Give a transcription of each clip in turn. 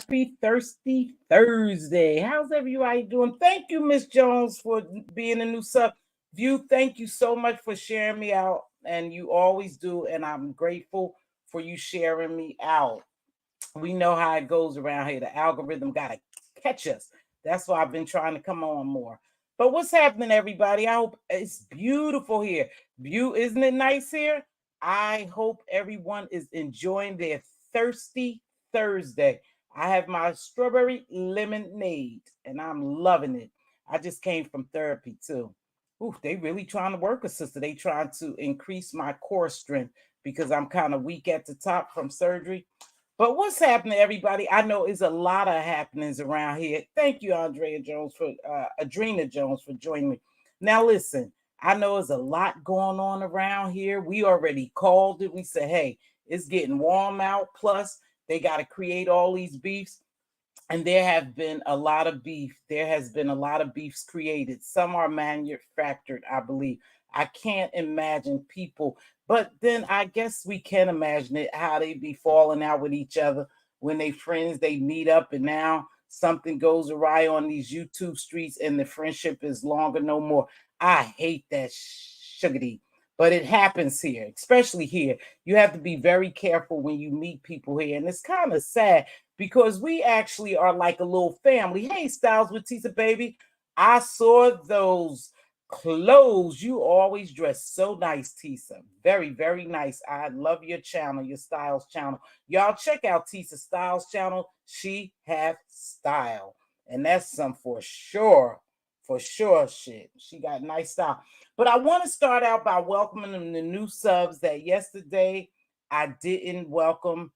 Happy Thirsty Thursday. How's everybody doing? Thank you, Miss Jones, for being a new sub. View, thank you so much for sharing me out. And you always do. And I'm grateful for you sharing me out. We know how it goes around here. The algorithm got to catch us. That's why I've been trying to come on more. But what's happening, everybody? I hope it's beautiful here. Isn't it nice here? I hope everyone is enjoying their Thirsty Thursday. I have my strawberry lemonade and I'm loving it. I just came from therapy too. Ooh, they really trying to work a sister. They trying to increase my core strength because I'm kind of weak at the top from surgery. But what's happening, everybody? I know it's a lot of happenings around here. Thank you, Adrena Jones, for joining me. Now, listen, I know there's a lot going on around here. We already called it. We said, hey, it's getting warm out. Plus, they got to create all these beefs. And there have been a lot of beef. There has been a lot of beefs created. Some are manufactured, I believe. I can't imagine people, but then I guess we can imagine it, how they be falling out with each other when they friends, they meet up and now something goes awry on these YouTube streets and the friendship is longer no more. I hate that sugary, but it happens here, especially here. You have to be very careful when you meet people here. And it's kind of sad because we actually are like a little family. Hey, Styles with Tisa, baby. I saw those clothes. You always dress so nice, Tisa. Very, very nice. I love your channel, your Styles channel. Y'all check out Tisa Styles channel. She have style. And that's some for sure. For sure shit. She got nice style. But I want to start out by welcoming the new subs that yesterday I didn't welcome.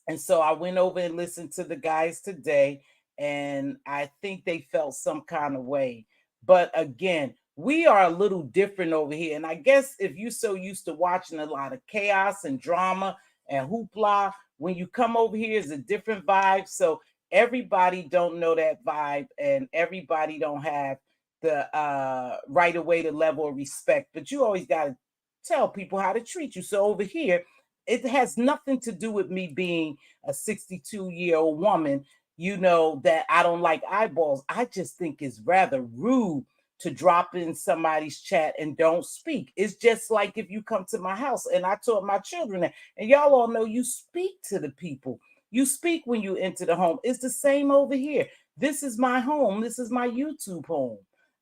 And so I went over and listened to the guys today, and I think they felt some kind of way. But again, we are a little different over here. And I guess if you're so used to watching a lot of chaos and drama and hoopla, when you come over here, it's a different vibe. So everybody don't know that vibe, and everybody don't have the right away to level of respect. But you always got to tell people how to treat you. So over here, it has nothing to do with me being a 62-year-old woman, that I don't like eyeballs. I just think it's rather rude to drop in somebody's chat and don't speak. It's just like if you come to my house, and I taught my children that, and y'all all know you speak to the people. You speak when you enter the home. It's the same over here. This is my home. This is my YouTube home.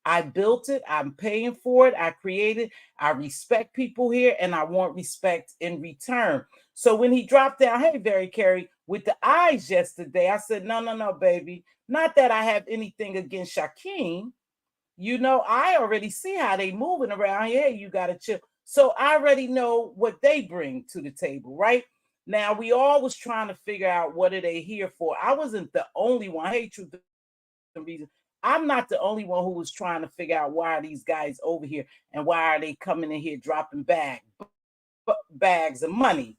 I built it. I'm paying for it. I created. I respect people here, and I want respect in return. So when he dropped down, hey, Very Carey, with the eyes yesterday, I said, no, baby. Not that I have anything against Shaquem. I already see how they moving around here. Hey, you got to chill. So I already know what they bring to the table, right? Now, we all was trying to figure out what are they here for. I wasn't the only one. Hey, truth and reason. I'm not the only one who was trying to figure out why are these guys over here and why are they coming in here dropping bags of money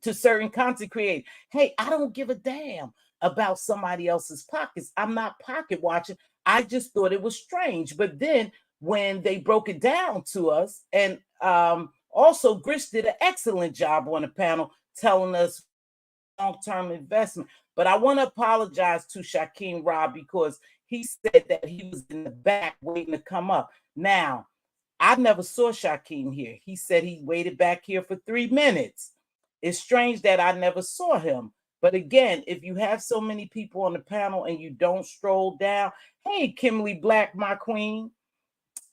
to certain content creators. Hey, I don't give a damn about somebody else's pockets. I'm not pocket watching. I just thought it was strange. But then when they broke it down to us, and also Grish did an excellent job on the panel telling us long-term investment. But I want to apologize to Shaquem Rob because he said that he was in the back waiting to come up. Now, I never saw Shaquem here. He said he waited back here for 3 minutes. It's strange that I never saw him. But again, if you have so many people on the panel and you don't stroll down, hey, Kimberly Black, my queen,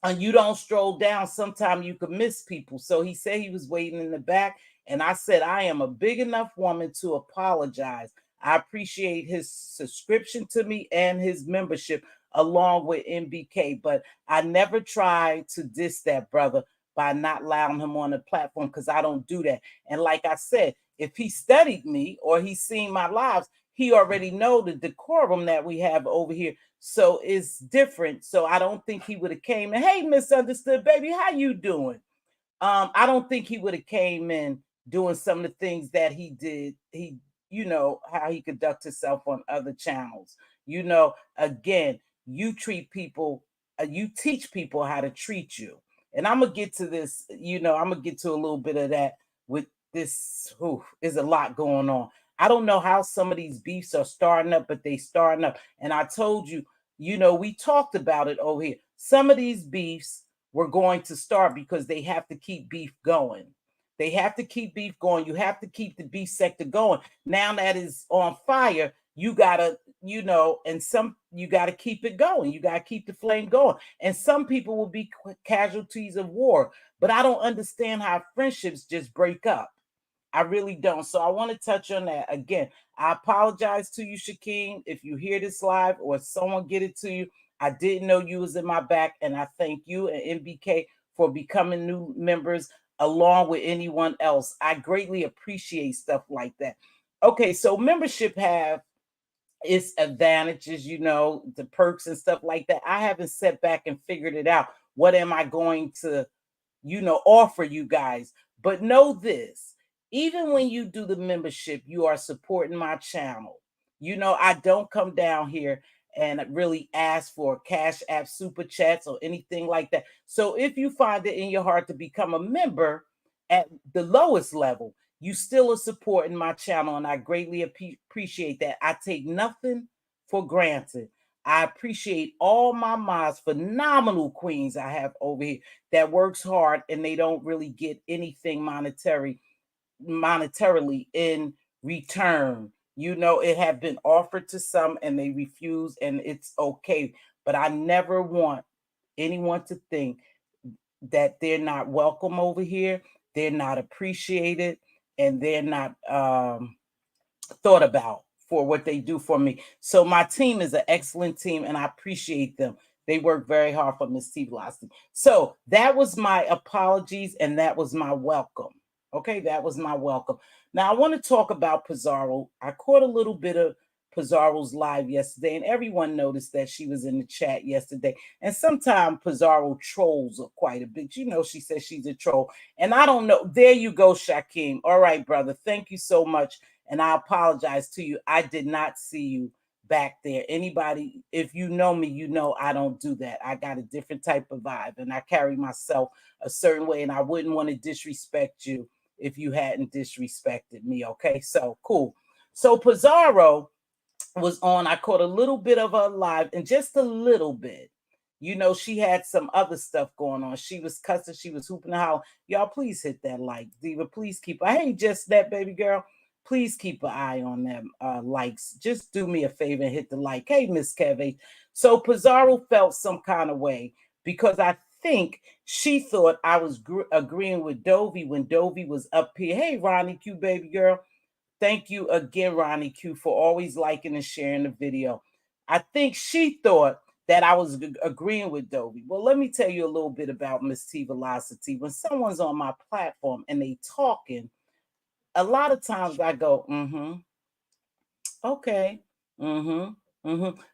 and you don't stroll down, sometimes you could miss people. So he said he was waiting in the back. And I said, I am a big enough woman to apologize. I appreciate his subscription to me and his membership along with MBK, but I never tried to diss that brother by not allowing him on the platform because I don't do that. And like I said, if he studied me or he's seen my lives, he already know the decorum that we have over here. So it's different. So I don't think he would have came in. Hey, misunderstood, baby, how you doing? I don't think he would have came in doing some of the things that he did. How he conducts himself on other channels. Again, you treat people, you teach people how to treat you. And I'm gonna get to this, I'm gonna get to a little bit of that with this. There's a lot going on. I don't know how some of these beefs are starting up, but they starting up. And I told you, you know, we talked about it over here. Some of these beefs were going to start because they have to keep beef going. They have to keep beef going. You have to keep the beef sector going. Now that is on fire, you gotta, you know, and some you gotta keep it going. You gotta keep the flame going. And some people will be casualties of war. But I don't understand how friendships just break up. I really don't. So I want to touch on that again. I apologize to you, Shakeem, if you hear this live or someone get it to you. I didn't know you was in my back, and I thank you and MBK for becoming new members along with anyone else. I greatly appreciate stuff like that. Okay, so membership have its advantages, you know, the perks and stuff like that. I haven't sat back and figured it out. What am I going to, you know, offer you guys? But know this, even when you do the membership, you are supporting my channel. You know, I don't come down here and really ask for cash app super chats or anything like that. So if you find it in your heart to become a member at the lowest level, you still are supporting my channel, and I greatly appreciate that. I take nothing for granted. I appreciate all my mods, phenomenal queens I have over here that works hard, and they don't really get anything monetarily in return. You know, it have been offered to some and they refuse, and it's okay. But I never want anyone to think that they're not welcome over here, they're not appreciated, and they're not thought about for what they do for me. So my team is an excellent team, and I appreciate them. They work very hard for Mz.Teavalocity. So that was my apologies, and that was my welcome. Okay, that was my welcome. Now I want to talk about Pizarro. I caught a little bit of Pizarro's live yesterday, and everyone noticed that she was in the chat yesterday. And sometimes Pizarro trolls quite a bit. You know, she says she's a troll, and I don't know. There you go, Shakeem. All right, brother. Thank you so much. And I apologize to you. I did not see you back there. Anybody, if you know me, you know I don't do that. I got a different type of vibe, and I carry myself a certain way, and I wouldn't want to disrespect you if you hadn't disrespected me. Okay, so cool. So Pizarro was on. I caught a little bit of her live, and just a little bit. You know, she had some other stuff going on. She was cussing, she was hooping and hollering. Y'all, please hit that like. Diva, please keep. Hey, just that, baby girl. Please keep an eye on them likes. Just do me a favor and hit the like. Hey, Miss Kevin. So Pizarro felt some kind of way because I think she thought I was agreeing with Dovey when Dovey was up here. Hey, Ronnie Q, baby girl. Thank you again, Ronnie Q, for always liking and sharing the video. I think she thought that I was agreeing with Dovey. Well, let me tell you a little bit about Mz.Teavalocity. When someone's on my platform and they talking, a lot of times I go, okay,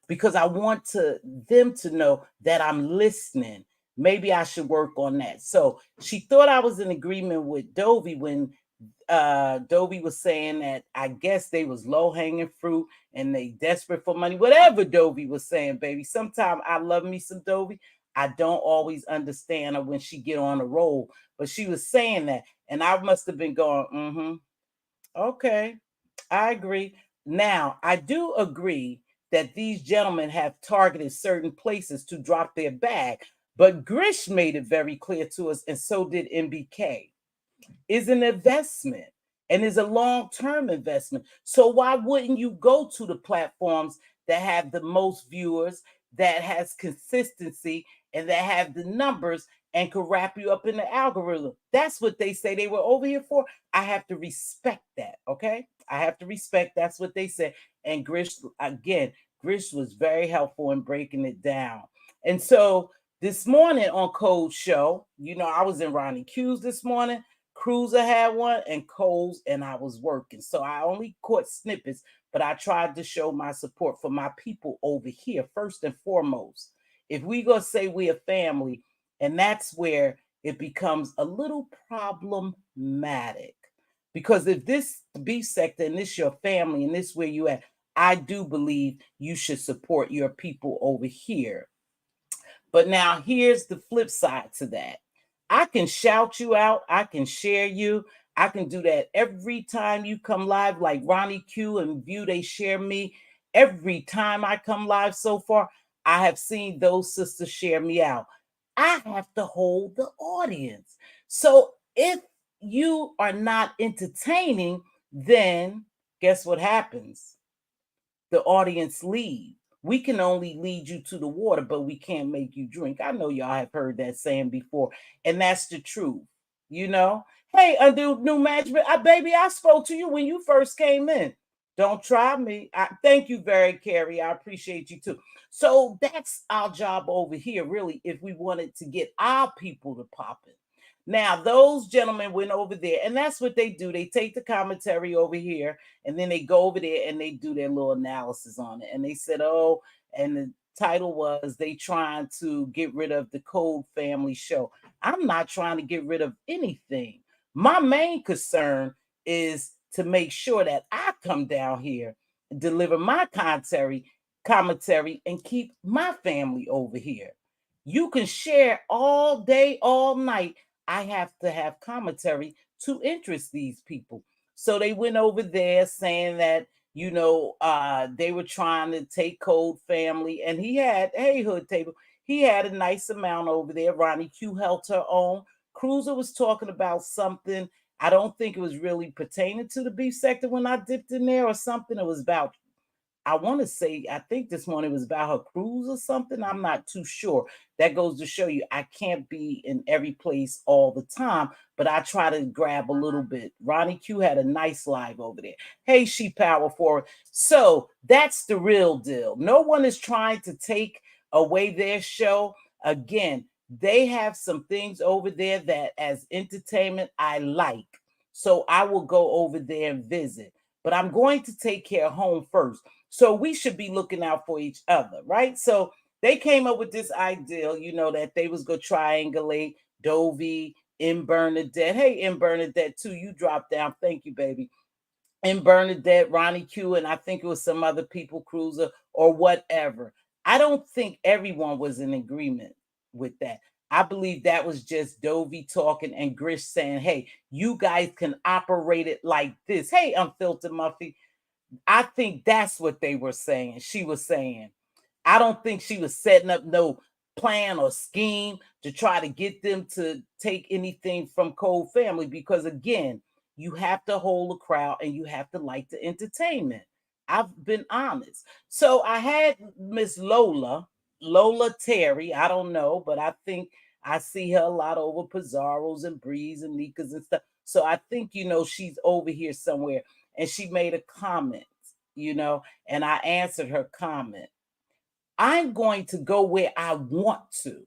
because I want them to know that I'm listening. Maybe I should work on that. So she thought I was in agreement with Dovey when Dovey was saying that I guess they was low-hanging fruit and they desperate for money. Whatever Dovey was saying, baby. Sometimes I love me some Dovey. I don't always understand her when she get on a roll, but she was saying that, and I must have been going, okay, I agree. Now, I do agree that these gentlemen have targeted certain places to drop their bag, but Grish made it very clear to us, and so did MBK, is an investment and is a long-term investment. So why wouldn't you go to the platforms that have the most viewers, that has consistency, and that have the numbers and could wrap you up in the algorithm? That's what they say they were over here for. I have to respect that, okay? I have to respect that's what they said. And Grish, again, Grish was very helpful in breaking it down. And so this morning on Cold Show, you know, I was in Ronnie Q's this morning. Cruiser had one, and Cole's, and I was working. So I only caught snippets, but I tried to show my support for my people over here, first and foremost. If we gonna say we're a family, and that's where it becomes a little problematic. Because if this beef sector and this your family and this where you at, I do believe you should support your people over here. But now here's the flip side to that. I can shout you out. I can share you. I can do that every time you come live, like Ronnie Q and View, they share me. Every time I come live so far, I have seen those sisters share me out. I have to hold the audience. So if you are not entertaining, then guess what happens? The audience leave. We can only lead you to the water, but we can't make you drink. I know y'all have heard that saying before, and that's the truth. You know, hey, Undo New Management, baby, I spoke to you when you first came in. Don't try me. Thank you very, Carrie. I appreciate you too. So that's our job over here, really, if we wanted to get our people to pop in. Now, those gentlemen went over there, and that's what they do. They take the commentary over here, and then they go over there and they do their little analysis on it. And they said, oh, and the title was they trying to get rid of the Code Family show. I'm not trying to get rid of anything. My main concern is to make sure that I come down here, deliver my commentary, and keep my family over here. You can share all day, all night. I have to have commentary to interest these people. So they went over there saying that, they were trying to take Code Family, and he had, hey, Hood Table, he had a nice amount over there. Ronnie Q held her own. Cruiser was talking about something. I don't think it was really pertaining to the beef sector when I dipped in there or something. It was about, I want to say, I think this morning was about her cruise or something. I'm not too sure. That goes to show you I can't be in every place all the time, but I try to grab a little bit. Ronnie Q had a nice live over there. Hey, She Power Forward. So that's the real deal. No one is trying to take away their show. Again, they have some things over there that as entertainment I like. So I will go over there and visit. But I'm going to take care of home first. So we should be looking out for each other, right? So they came up with this idea, that they was going to triangulate Dovey, M. Bernadette. Hey, M. Bernadette, too. You dropped down. Thank you, baby. M. Bernadette, Ronnie Q, and I think it was some other people, Cruiser or whatever. I don't think everyone was in agreement with that. I believe that was just Dovey talking and Grish saying, hey, you guys can operate it like this. Hey, Unfiltered Muffy. I think that's what they were saying. She was saying. I don't think she was setting up no plan or scheme to try to get them to take anything from Code Family, because again, you have to hold a crowd and you have to like the entertainment. I've been honest. So I had Miss Lola Terry. I don't know, but I think I see her a lot over Pizarro's and Breeze and Nika's and stuff. So I think, she's over here somewhere. And she made a comment, and I answered her comment. I'm going to go where I want to.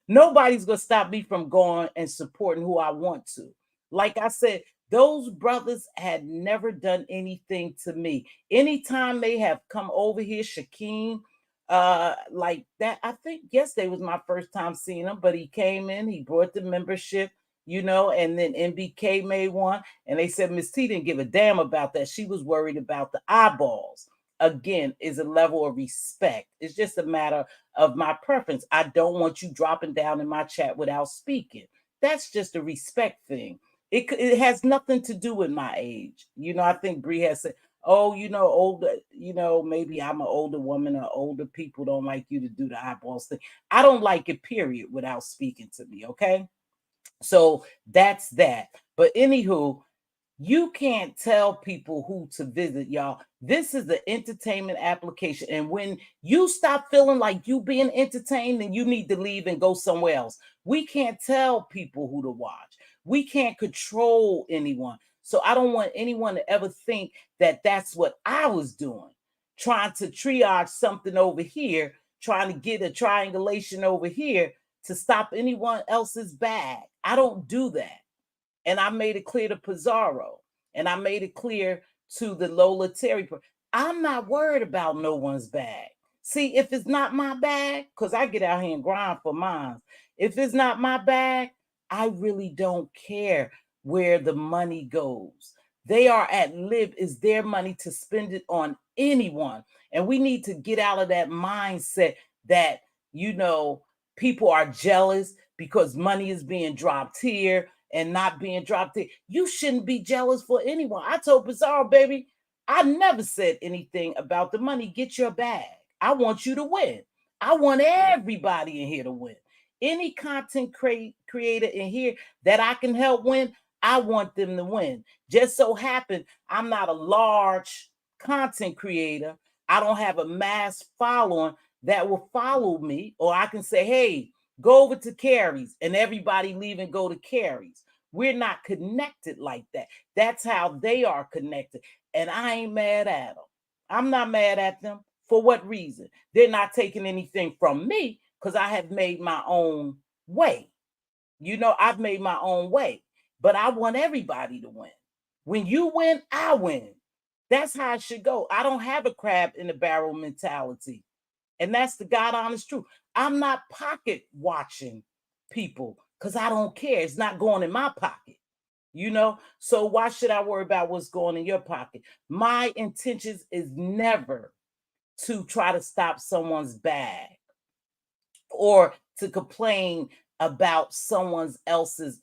Nobody's going to stop me from going and supporting who I want to. Like I said, those brothers had never done anything to me. Anytime they have come over here, Shaquem, like that, I think yesterday was my first time seeing him, but he came in, he brought the membership, and then MBK made one, and they said Miss T didn't give a damn about that. She was worried about the eyeballs. Again, is a level of respect. It's just a matter of my preference. I don't want you dropping down in my chat without speaking. That's just a respect thing. It has nothing to do with my age. I think Bree has said, oh, older, maybe I'm an older woman or older people don't like you to do the eyeballs thing. I don't like it, period, without speaking to me, okay? So that's that. But anywho, you can't tell people who to visit, y'all. This is the entertainment application. And when you stop feeling like you being entertained, then you need to leave and go somewhere else. We can't tell people who to watch. We can't control anyone. So I don't want anyone to ever think that that's what I was doing, trying to triage something over here, trying to get a triangulation over here to stop anyone else's bag. I don't do that. And I made it clear to Pizarro, and I made it clear to the Lola Terry. I'm not worried about no one's bag. See, if it's not my bag, because I get out here and grind for mine. If it's not my bag, I really don't care where the money goes. They are at lib, is their money to spend it on anyone. And we need to get out of that mindset that, people are jealous because money is being dropped here and not being dropped in. You shouldn't be jealous for anyone. I told Pizarro, baby, I never said anything about the money. Get your bag. I want you to win. I want everybody in here to win. Any content creator in here that I can help win, I want them to win. Just so happen I'm not a large content creator. I don't have a mass following that will follow me, or I can say, hey, go over to Carrie's, and everybody leave and go to Carrie's. We're not connected like that. That's how they are connected. And I ain't mad at them. I'm not mad at them. For what reason? They're not taking anything from me because I have made my own way. I've made my own way. But I want everybody to win. When you win, I win. That's how it should go. I don't have a crab in the barrel mentality. And that's the God honest truth. I'm not pocket watching people because I don't care. It's not going in my pocket. So why should I worry about what's going in your pocket? My intentions is never to try to stop someone's bag or to complain about someone else's,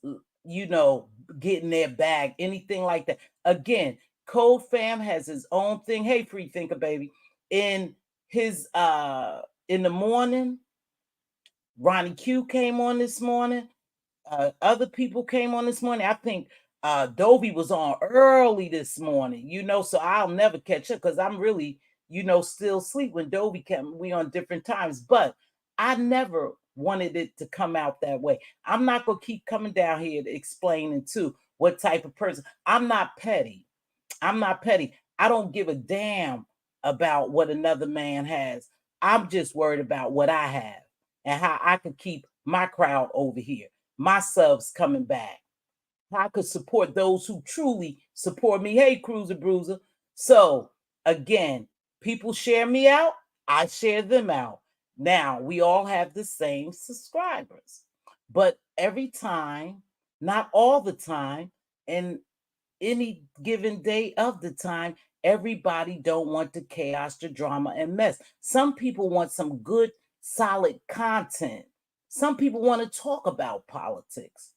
getting their bag, anything like that. Again, Code Fam has his own thing. Hey, free thinker, baby. In the morning, Ronnie Q came on this morning. Other people came on this morning. I think Dovey was on early this morning, so I'll never catch up because I'm really, still asleep when Dovey came. We on different times, but I never wanted it to come out that way. I'm not going to keep coming down here to explaining to what type of person. I'm not petty. I don't give a damn about what another man has. I'm just worried about what I have and how I can keep my crowd over here, my subs coming back. How I could support those who truly support me. Hey, Cruiser Bruiser. So again, people share me out. I share them out. Now we all have the same subscribers, but every time, not all the time, and any given day of the time, everybody don't want the chaos, the drama, and mess. Some people want some good, solid content. Some people want to talk about politics.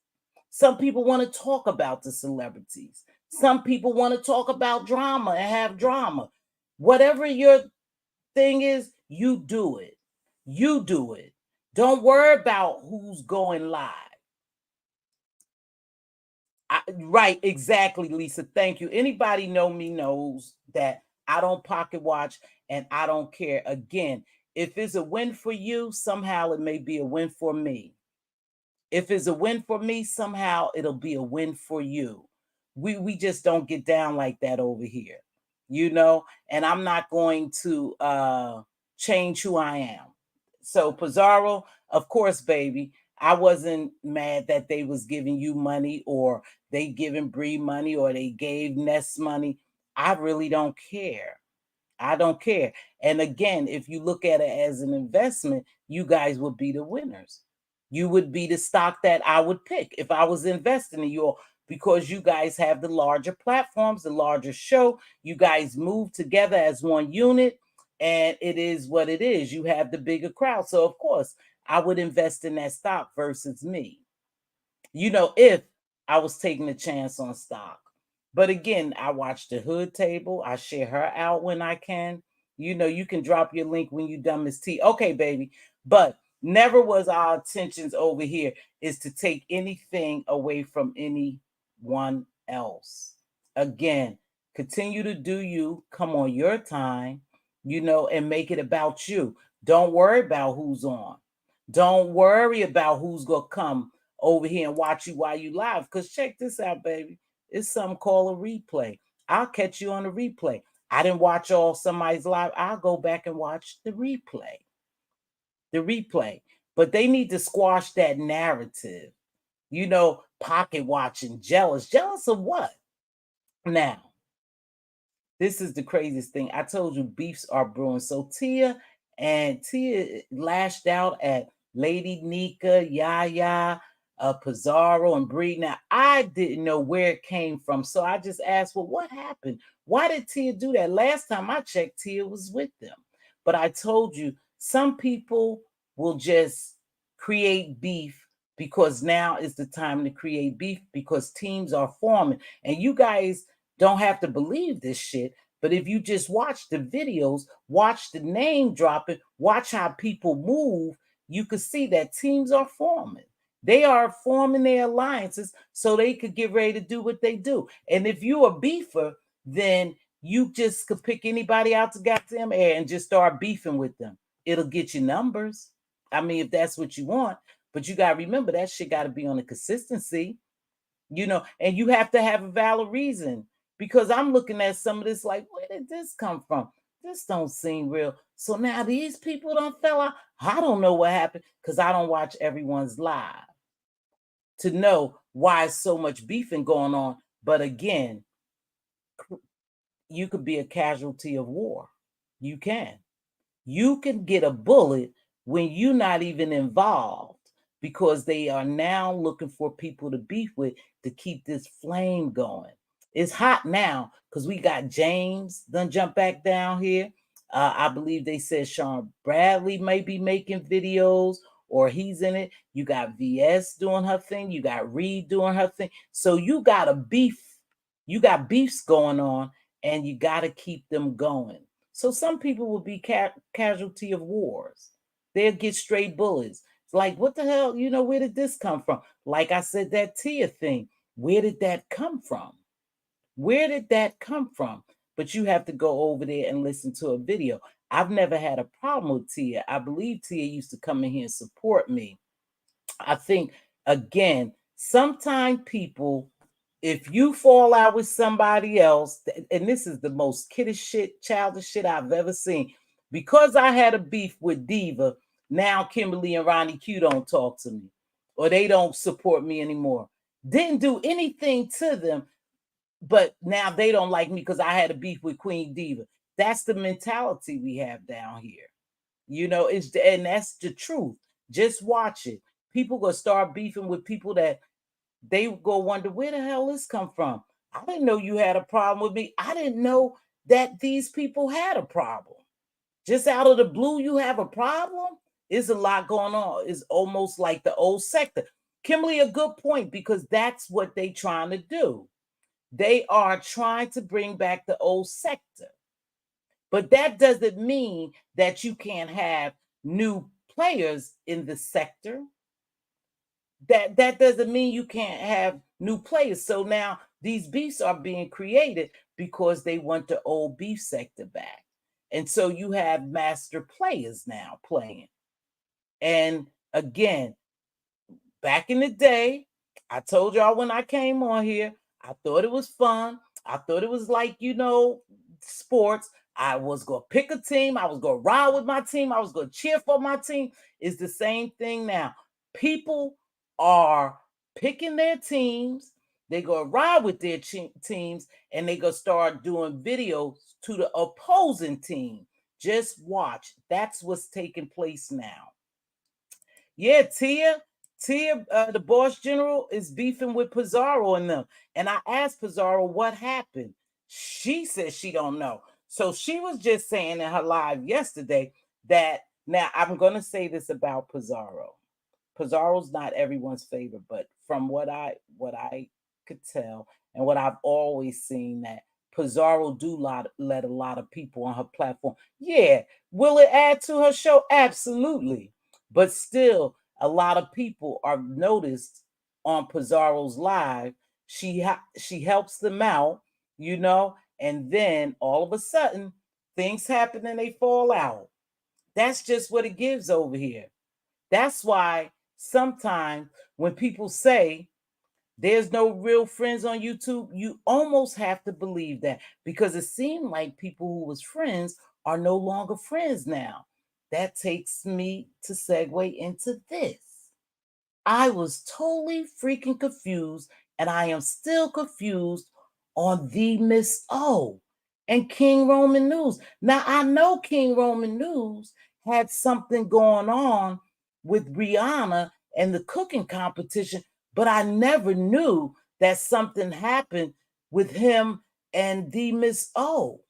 Some people want to talk about the celebrities. Some people want to talk about drama and have drama. Whatever your thing is, you do it. You do it. Don't worry about who's going live. Right, exactly, Lisa. Thank you. Anybody know me knows that I don't pocket watch and I don't care. Again, if it's a win for you, somehow it may be a win for me. If it's a win for me, somehow it'll be a win for you. We just don't get down like that over here, and I'm not going to change who I am. So Pizarro, of course, baby, I wasn't mad that they was giving you money or they giving Bree money or they gave Ness money. I really don't care. I don't care. And again, if you look at it as an investment, you guys would be the winners. You would be the stock that I would pick if I was investing in you all, because you guys have the larger platforms, the larger show. You guys move together as one unit, and it is what it is. You have the bigger crowd. So, of course, I would invest in that stock versus me, if I was taking a chance on stock. But again, I watch the hood table. I share her out when I can. You can drop your link when you done, Ms. T. Okay, baby. But never was our intentions over here is to take anything away from anyone else. Again, continue to do you. Come on your time, and make it about you. Don't worry about who's on. Don't worry about who's going to come over here and watch you while you live. Because check this out, baby. It's something called a replay. I'll catch you on the replay. I didn't watch all somebody's live. I'll go back and watch the replay. The replay. But they need to squash that narrative. Pocket watching, jealous. Jealous of what? Now, this is the craziest thing. I told you beefs are brewing. So Tia lashed out at Lady Nika, Yaya, Pizarro, and Bree. Now, I didn't know where it came from. So I just asked, well, what happened? Why did Tia do that? Last time I checked, Tia was with them. But I told you, some people will just create beef because now is the time to create beef because teams are forming. And you guys don't have to believe this shit, but if you just watch the videos, watch the name dropping, watch how people move, you could see that teams are forming. They are forming their alliances so they could get ready to do what they do. And if you're a beefer, then you just could pick anybody out the goddamn air and just start beefing with them. It'll get you numbers. I mean, if that's what you want. But you got to remember that shit got to be on a consistency, and you have to have a valid reason. Because I'm looking at some of this like, where did this come from? This don't seem real. So now these people don't fell out. I don't know what happened because I don't watch everyone's live to know why so much beefing going on. But again, you could be a casualty of war. You can. You can get a bullet when you're not even involved because they are now looking for people to beef with to keep this flame going. It's hot now because we got James done jump back down here. I believe they said Sean Bradley may be making videos or he's in it. You got VS doing her thing. You got Reed doing her thing. So you got a beef. You got beefs going on and you got to keep them going. So some people will be casualty of wars. They'll get straight bullets. It's like, what the hell? Where did this come from? Like I said, that Tia thing. Where did that come from? Where did that come from? But you have to go over there and listen to a video. I've never had a problem with Tia. I believe Tia used to come in here and support me. I think, again, sometimes people, if you fall out with somebody else, and this is the most kiddish shit, childish shit I've ever seen, because I had a beef with Diva, now Kimberly and Ronnie Q don't talk to me, or they don't support me anymore. Didn't do anything to them, but now they don't like me because I had a beef with Queen Diva. That's the mentality we have down here. And that's the truth. Just watch it. People gonna start beefing with people that they go wonder where the hell this come from. I didn't know you had a problem with me. I didn't know that these people had a problem. Just out of the blue, you have a problem. There's a lot going on. It's almost like the old sector. Kimberly, a good point because that's what they trying to do. They are trying to bring back the old sector. But that doesn't mean that you can't have new players in the sector. That doesn't mean you can't have new players. So now these beefs are being created because they want the old beef sector back. And so you have master players now playing. And again, back in the day, I told y'all when I came on here, I thought it was fun. I thought it was like, sports. I was going to pick a team. I was going to ride with my team. I was going to cheer for my team. It's the same thing now. People are picking their teams. They're going to ride with their teams and they're going to start doing videos to the opposing team. Just watch. That's what's taking place now. Yeah, Tia, the boss general is beefing with Pizarro and them. And I asked Pizarro what happened. She said she don't know. So she was just saying in her live yesterday that now I'm going to say this about Pizarro. Pizarro's not everyone's favorite, but from what I could tell and what I've always seen that Pizarro do let a lot of people on her platform. Yeah, will it add to her show? Absolutely. But still, a lot of people are noticed on Pizarro's live. She helps them out, and then all of a sudden things happen and they fall out. That's just what it gives over here. That's why sometimes when people say there's no real friends on YouTube, you almost have to believe that because it seemed like people who was friends are no longer friends now. That takes me to segue into this. I was totally freaking confused, and I am still confused on the Miss O and King Roman News. Now, I know King Roman News had something going on with Rihanna and the cooking competition, but I never knew that something happened with him and the Miss O.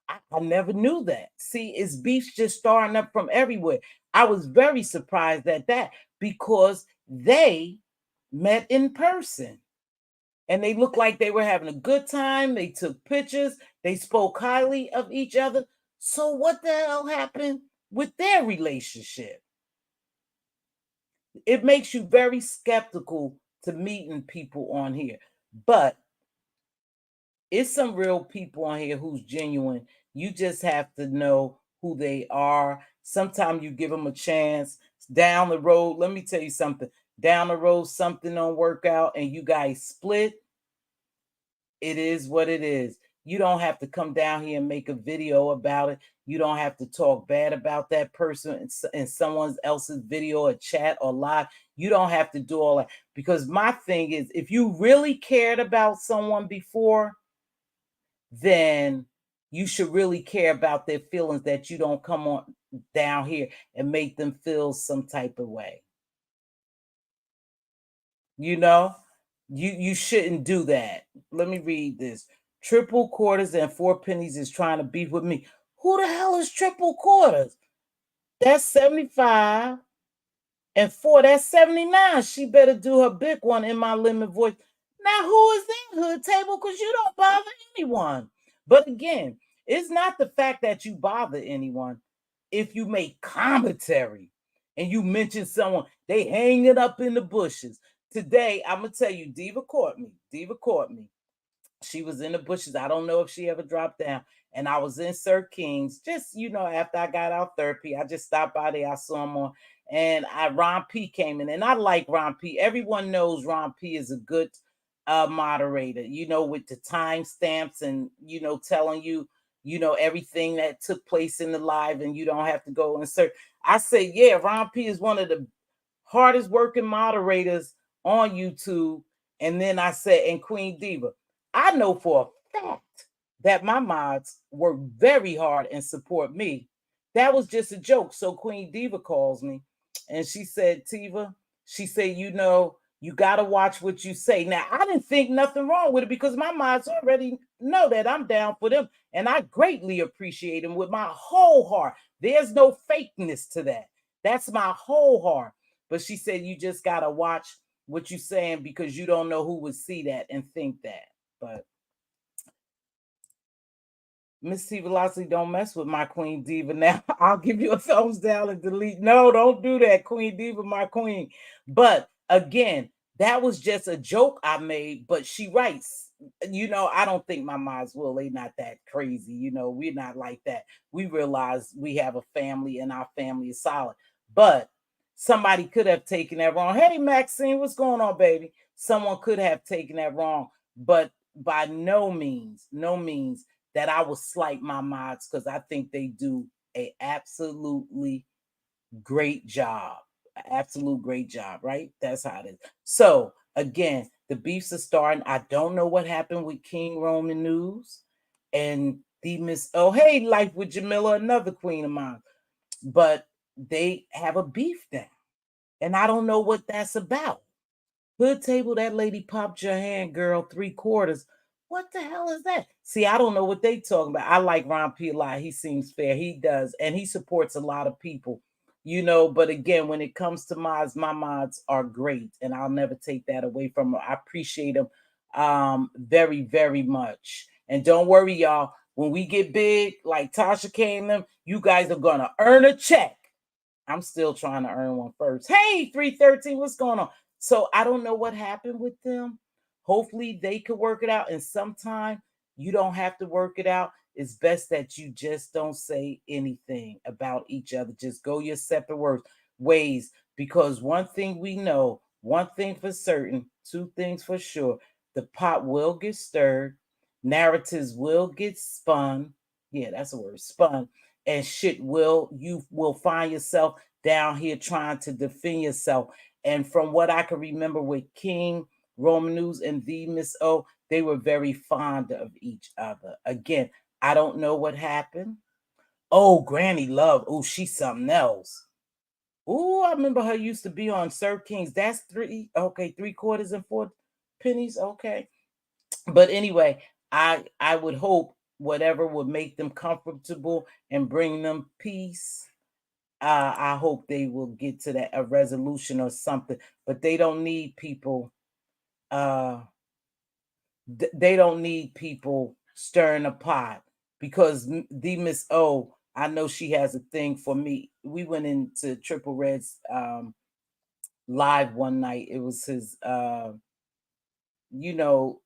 I never knew that. See, it's beef just starting up from everywhere. I was very surprised at that because they met in person. And they looked like they were having a good time. They took pictures. They spoke highly of each other. So what the hell happened with their relationship? It makes you very skeptical to meeting people on here. But it's some real people on here who's genuine. You just have to know who they are. Sometimes you give them a chance. Down the road, let me tell you something. Down the road, something don't work out and you guys split. It is what it is. You don't have to come down here and make a video about it. You don't have to talk bad about that person in someone else's video or chat or live. You don't have to do all that. Because my thing is, if you really cared about someone before, then you should really care about their feelings, that you don't come on down here and make them feel some type of way. You know, you shouldn't do that. Let me read this. Triple quarters and 4 pennies is trying to beef with me. Who the hell is triple quarters? That's 75 and 4. That's 79. She better do her big one in my limit voice. Now, who is that, Hood Table? Because you don't bother anyone. But again, it's not the fact that you bother anyone. If you make commentary and you mention someone, they hang it up in the bushes. Today, I'm going to tell you, Diva caught me. Diva caught me. She was in the bushes. I don't know if she ever dropped down. And I was in Sir King's, just, after I got out therapy. I just stopped by there. I saw him on. And Ron P came in. And I like Ron P. Everyone knows Ron P is a good moderator, with the timestamps and, telling you, everything that took place in the live, and you don't have to go and search. I say, yeah, Ron P is one of the hardest working moderators on YouTube. And then I said, and Queen Diva, I know for a fact that my mods work very hard and support me. That was just a joke. So Queen Diva calls me and she said, Tiva, she said, you got to watch what you say. Now, I didn't think nothing wrong with it because my mods already know that I'm down for them. And I greatly appreciate them with my whole heart. There's no fakeness to that. That's my whole heart. But she said, you just got to watch what you're saying because you don't know who would see that and think that. But Mz.Teavalocity, don't mess with my Queen Diva now. I'll give you a thumbs down and delete. No, don't do that, Queen Diva, my queen. But again, that was just a joke I made. But she writes, I don't think my mods will. They're not that crazy. We're not like that. We realize we have a family and our family is solid. But somebody could have taken that wrong. Hey, Maxine, what's going on, baby? Someone could have taken that wrong. But by no means that I will slight my mods, because I think they do a absolutely great job. Absolute great job, right? That's how it is. So again, the beefs are starting. I don't know what happened with King Roman News and the Miss. Oh, hey, Life with Jamila, another queen of mine. But they have a beef now, and I don't know what that's about. Hood Table, that lady popped your hand, girl, 3/4. What the hell is that? See, I don't know what they talking about. I like Ron P a lot. He seems fair. He does. And he supports a lot of people, But again, when it comes to mods, my mods are great. And I'll never take that away from them. I appreciate them very, very much. And don't worry, y'all. When we get big, like Tasha came them, you guys are going to earn a check. I'm still trying to earn one first. Hey, 313, what's going on? So I don't know what happened with them. Hopefully they could work it out. And sometime you don't have to work it out. It's best that you just don't say anything about each other. Just go your separate ways. Because one thing we know, one thing for certain, two things for sure, the pot will get stirred. Narratives will get spun. Yeah, that's a word, spun. And you will find yourself down here trying to defend yourself. And from what I can remember with King, Roman News, and the Miss O, they were very fond of each other. Again, I don't know what happened. Oh, Granny Love. Oh, she's something else. Oh, I remember her used to be on Sir King's. That's 3/4 and 4 pennies. Okay. But anyway, I would hope whatever would make them comfortable and bring them peace I hope they will get to that a resolution or something. But they don't need people. They don't need people stirring the pot because the Miss O, I know she has a thing for me. We went into Triple Red's live one night. It was his you know,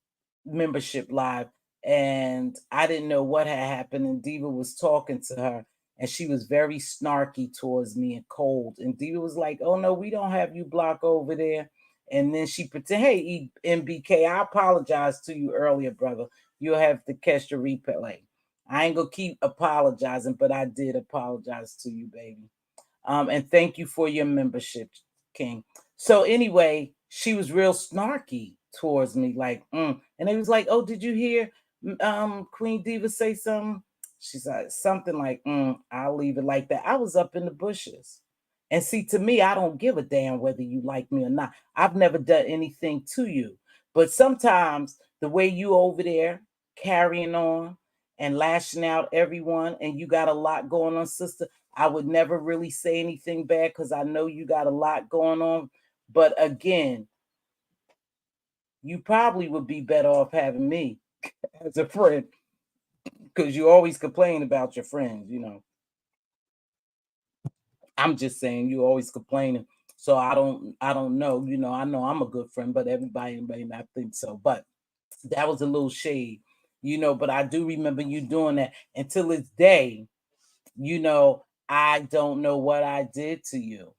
membership live. And I didn't know what had happened. And Diva was talking to her, and she was very snarky towards me and cold. And Diva was like, "Oh no, we don't have you block over there." And then she pretend, "Hey, MBK, I apologize to you earlier, brother. You'll have to catch the replay. I ain't gonna keep apologizing, but I did apologize to you, baby. And thank you for your membership, King." So anyway, she was real snarky towards me, like, and it was like, "Oh, did you hear Queen Diva say something?" She's like, something like, "I'll leave it like that." I was up in the bushes. And see, to me, I don't give a damn whether you like me or not. I've never done anything to you. But sometimes the way you over there carrying on and lashing out everyone, and you got a lot going on, sister, I would never really say anything bad because I know you got a lot going on. But again, you probably would be better off having me as a friend because you always complain about your friends. I'm just saying you always complaining. So I don't know. I know I'm a good friend, but everybody may not think so. But that was a little shade. But I do remember you doing that until this day. I don't know what I did to you.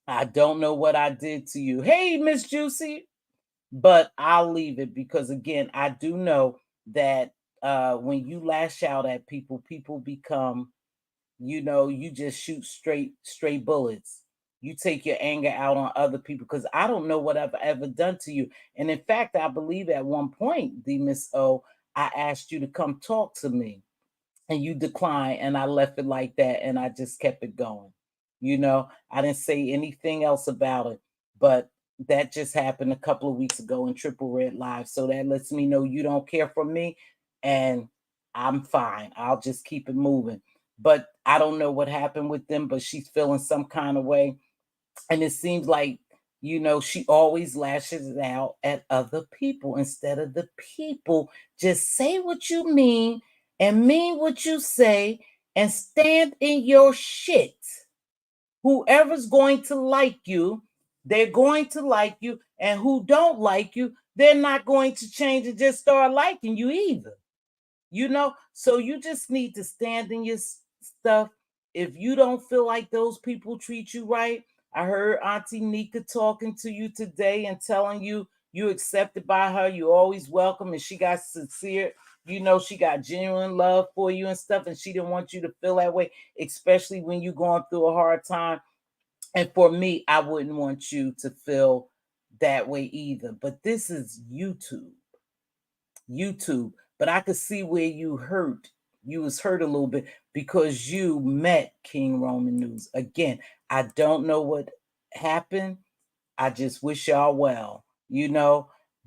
I don't know what I did to you. Hey, Miss Juicy, but I'll leave it because again, I do know that when you lash out at people, people become, you just shoot straight bullets. You take your anger out on other people because I don't know what I've ever done to you. And in fact, I believe at one point, the Miss O, I asked you to come talk to me and you declined, and I left it like that, and I just kept it going. I didn't say anything else about it, but that just happened a couple of weeks ago in Triple Red Live. So that lets me know you don't care for me, and I'm fine. I'll just keep it moving. But I don't know what happened with them, but she's feeling some kind of way. And it seems like, she always lashes out at other people instead of the people. Just say what you mean and mean what you say and stand in your shit. Whoever's going to like you, they're going to like you. And who don't like you, they're not going to change and just start liking you either. So you just need to stand in your stuff. If you don't feel like those people treat you right, I heard Auntie Nika talking to you today and telling you accepted by her, you always welcome, and she got sincere, she got genuine love for you and stuff, and she didn't want you to feel that way, especially when you're going through a hard time. And for me, I wouldn't want you to feel that way either. But this is YouTube, but I could see where you hurt. You was hurt a little bit because you met King Roman News. Again, I don't know what happened. I just wish y'all well,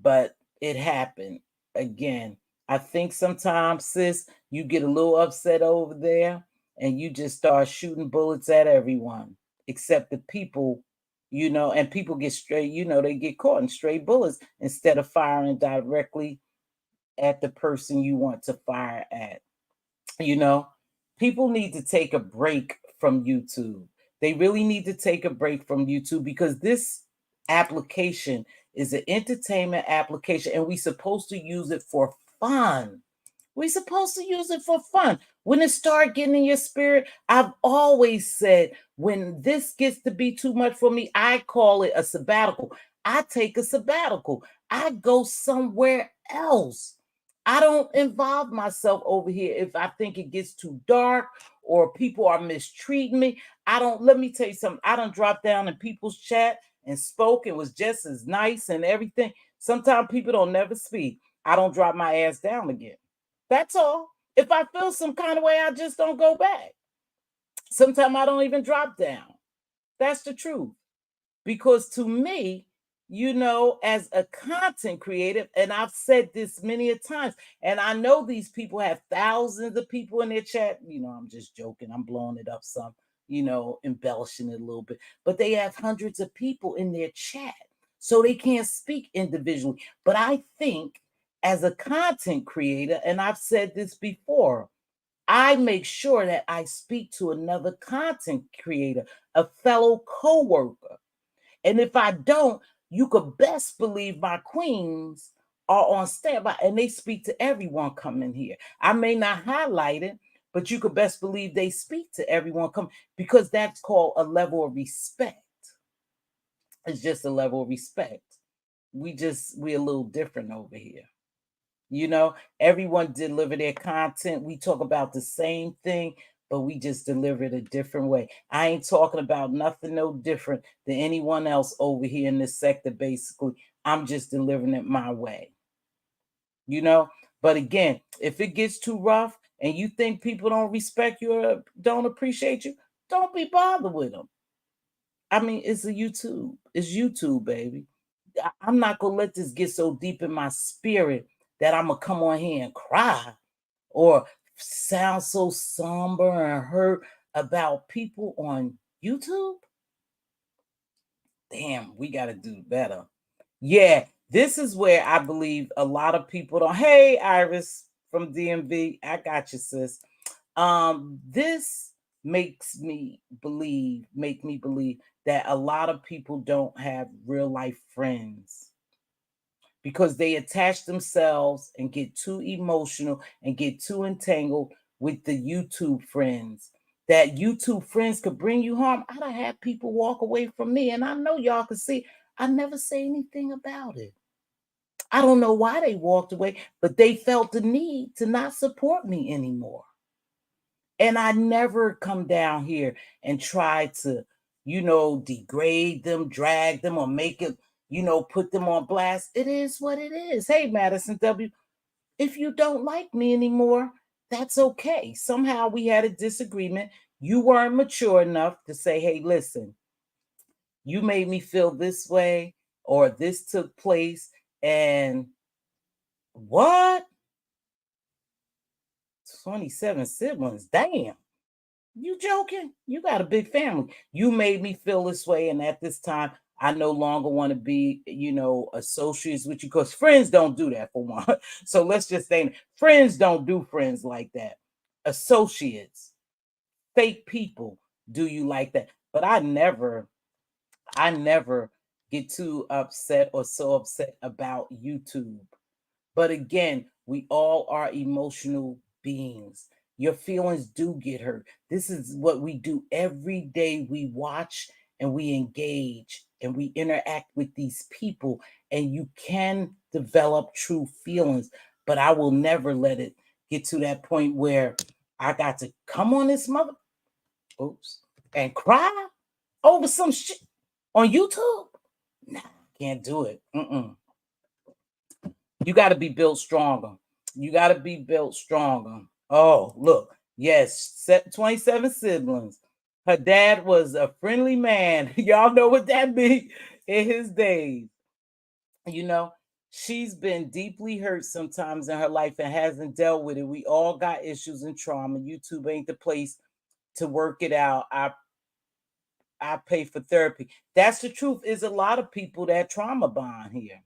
but it happened. Again, I think sometimes, sis, you get a little upset over there and you just start shooting bullets at everyone except the people, and people get straight, they get caught in straight bullets instead of firing directly at the person you want to fire at. You know, people need to take a break from YouTube. They really need to take a break from YouTube because this application is an entertainment application and we're supposed to use it for fun. We're supposed to use it for fun. When it starts getting in your spirit, I've always said, when this gets to be too much for me, I call it a sabbatical. I take a sabbatical. I go somewhere else. I don't involve myself over here if I think it gets too dark or people are mistreating me. Let me tell you something. I don't drop down in people's chat and spoke. It was just as nice and everything. Sometimes people don't never speak. I don't drop my ass down again. That's all. If I feel some kind of way, I just don't go back. Sometimes I don't even drop down. That's the truth. Because to me, as a content creator, and I've said this many a times, and I know these people have thousands of people in their chat. I'm just joking. I'm blowing it up some. embellishing it a little bit. But they have hundreds of people in their chat, so they can't speak individually. But I think as a content creator, and I've said this before, I make sure that I speak to another content creator, a fellow coworker. And if I don't, you could best believe my queens are on standby and they speak to everyone coming here. I may not highlight it, but you could best believe they speak to everyone coming, because that's called a level of respect. It's just a level of respect. We're a little different over here. Everyone deliver their content. We talk about the same thing, but we just deliver it a different way. I ain't talking about nothing no different than anyone else over here in this sector. Basically, I'm just delivering it my way. But again, if it gets too rough and you think people don't respect you or don't appreciate you, don't be bothered with them. I mean, it's YouTube. It's YouTube, baby. I'm not gonna let this get so deep in my spirit that I'm gonna come on here and cry or sound so somber and hurt about people on YouTube. Damn, we got to do better. Yeah, this is where I believe a lot of people don't. Hey, Iris from DMV, I got you, sis. This make me believe that a lot of people don't have real life friends, because they attach themselves and get too emotional and get too entangled with the YouTube friends. That YouTube friends could bring you harm. I done had people walk away from me, and I know y'all can see I never say anything about it. I don't know why they walked away, but they felt the need to not support me anymore. And I never come down here and try to, degrade them, drag them, or make it, put them on blast. It is what it is. Hey, Madison W., if you don't like me anymore, that's okay. Somehow we had a disagreement. You weren't mature enough to say, hey, listen, you made me feel this way, or this took place. And what? 27 siblings. Damn. You joking? You got a big family. You made me feel this way. And at this time, I no longer want to be, associates with you, because friends don't do that, for one. So let's just say friends don't do friends like that. Associates, fake people do you like that. But I never get too upset or so upset about YouTube. But again, we all are emotional beings. Your feelings do get hurt. This is what we do every day. We watch and we engage and we interact with these people, and you can develop true feelings. But I will never let it get to that point where I got to come on this and cry over some shit on YouTube. Nah, can't do it. You got to be built stronger. You got to be built stronger. Oh, look. Yes, 27 siblings. Her dad was a friendly man. Y'all know what that means in his days. She's been deeply hurt sometimes in her life and hasn't dealt with it. We all got issues and trauma. YouTube ain't the place to work it out. I pay for therapy. That's the truth. Is a lot of people that trauma bond here.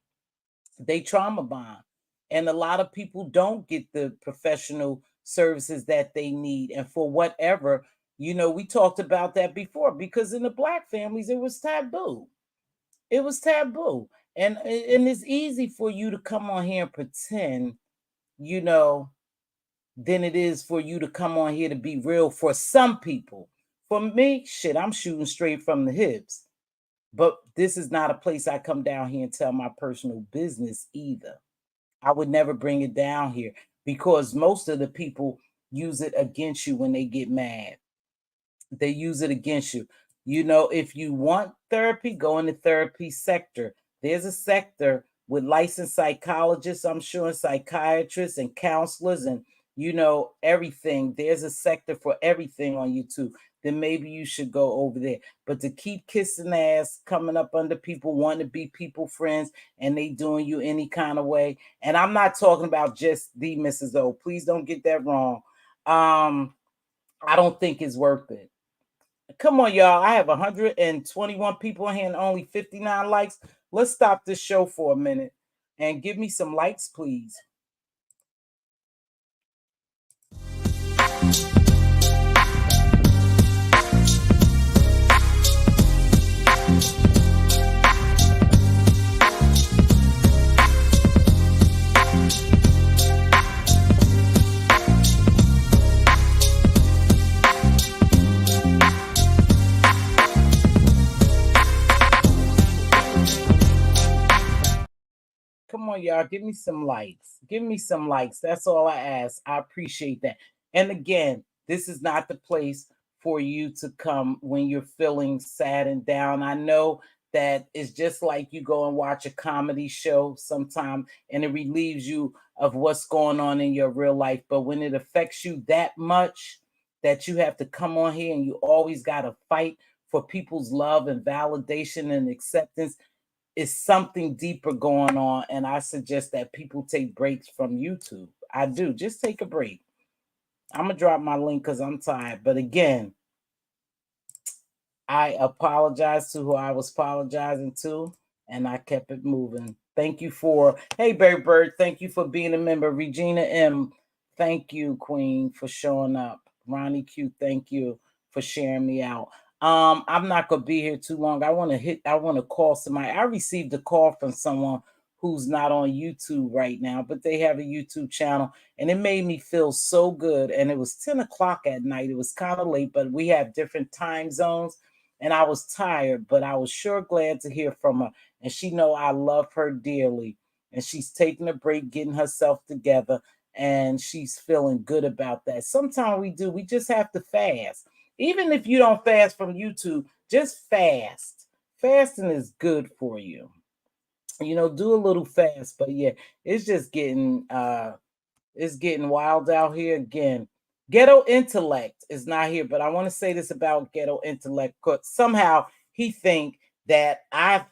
They trauma bond. And a lot of people don't get the professional services that they need. And for whatever, we talked about that before, because in the Black families, it was taboo. It was taboo. And it's easy for you to come on here and pretend, than it is for you to come on here to be real for some people. For me, shit, I'm shooting straight from the hips. But this is not a place I come down here and tell my personal business either. I would never bring it down here, because most of the people use it against you when they get mad. They use it against you. If you want therapy, go in the therapy sector. There's a sector with licensed psychologists, I'm sure, and psychiatrists and counselors and, everything. There's a sector for everything on YouTube. Then maybe you should go over there. But to keep kissing ass, coming up under people, wanting to be people friends, and they doing you any kind of way. And I'm not talking about just the Mrs. O. Please don't get that wrong. I don't think it's worth it. Come on, y'all. I have 121 people in here and only 59 likes. Let's stop this show for a minute and give me some likes, please. Come on, y'all. Give me some likes. Give me some likes. That's all I ask. I appreciate that. And again, this is not the place for you to come when you're feeling sad and down. I know that it's just like you go and watch a comedy show sometime and it relieves you of what's going on in your real life. But when it affects you that much that you have to come on here and you always got to fight for people's love and validation and acceptance, is something deeper going on. And I suggest that people take breaks from YouTube. I do. Just take a break. I'm going to drop my link because I'm tired. But again, I apologize to who I was apologizing to, and I kept it moving. Thank you for, hey, Barry Bird, thank you for being a member. Regina M., thank you, Queen, for showing up. Ronnie Q, thank you for sharing me out. I'm not gonna be here too long. I want to call somebody. I received a call from someone who's not on YouTube right now, but they have a YouTube channel, and it made me feel so good. And it was 10 o'clock at night. It was kind of late, but we have different time zones, and I was tired, but I was sure glad to hear from her. And she know I love her dearly, and she's taking a break, getting herself together, and she's feeling good about that. Sometimes we just have to fast. Even if you don't fast from YouTube, just fast. Fasting is good for you. Do a little fast. But yeah, it's just getting wild out here again. Ghetto Intellect is not here, but I want to say this about Ghetto Intellect, because somehow he think that I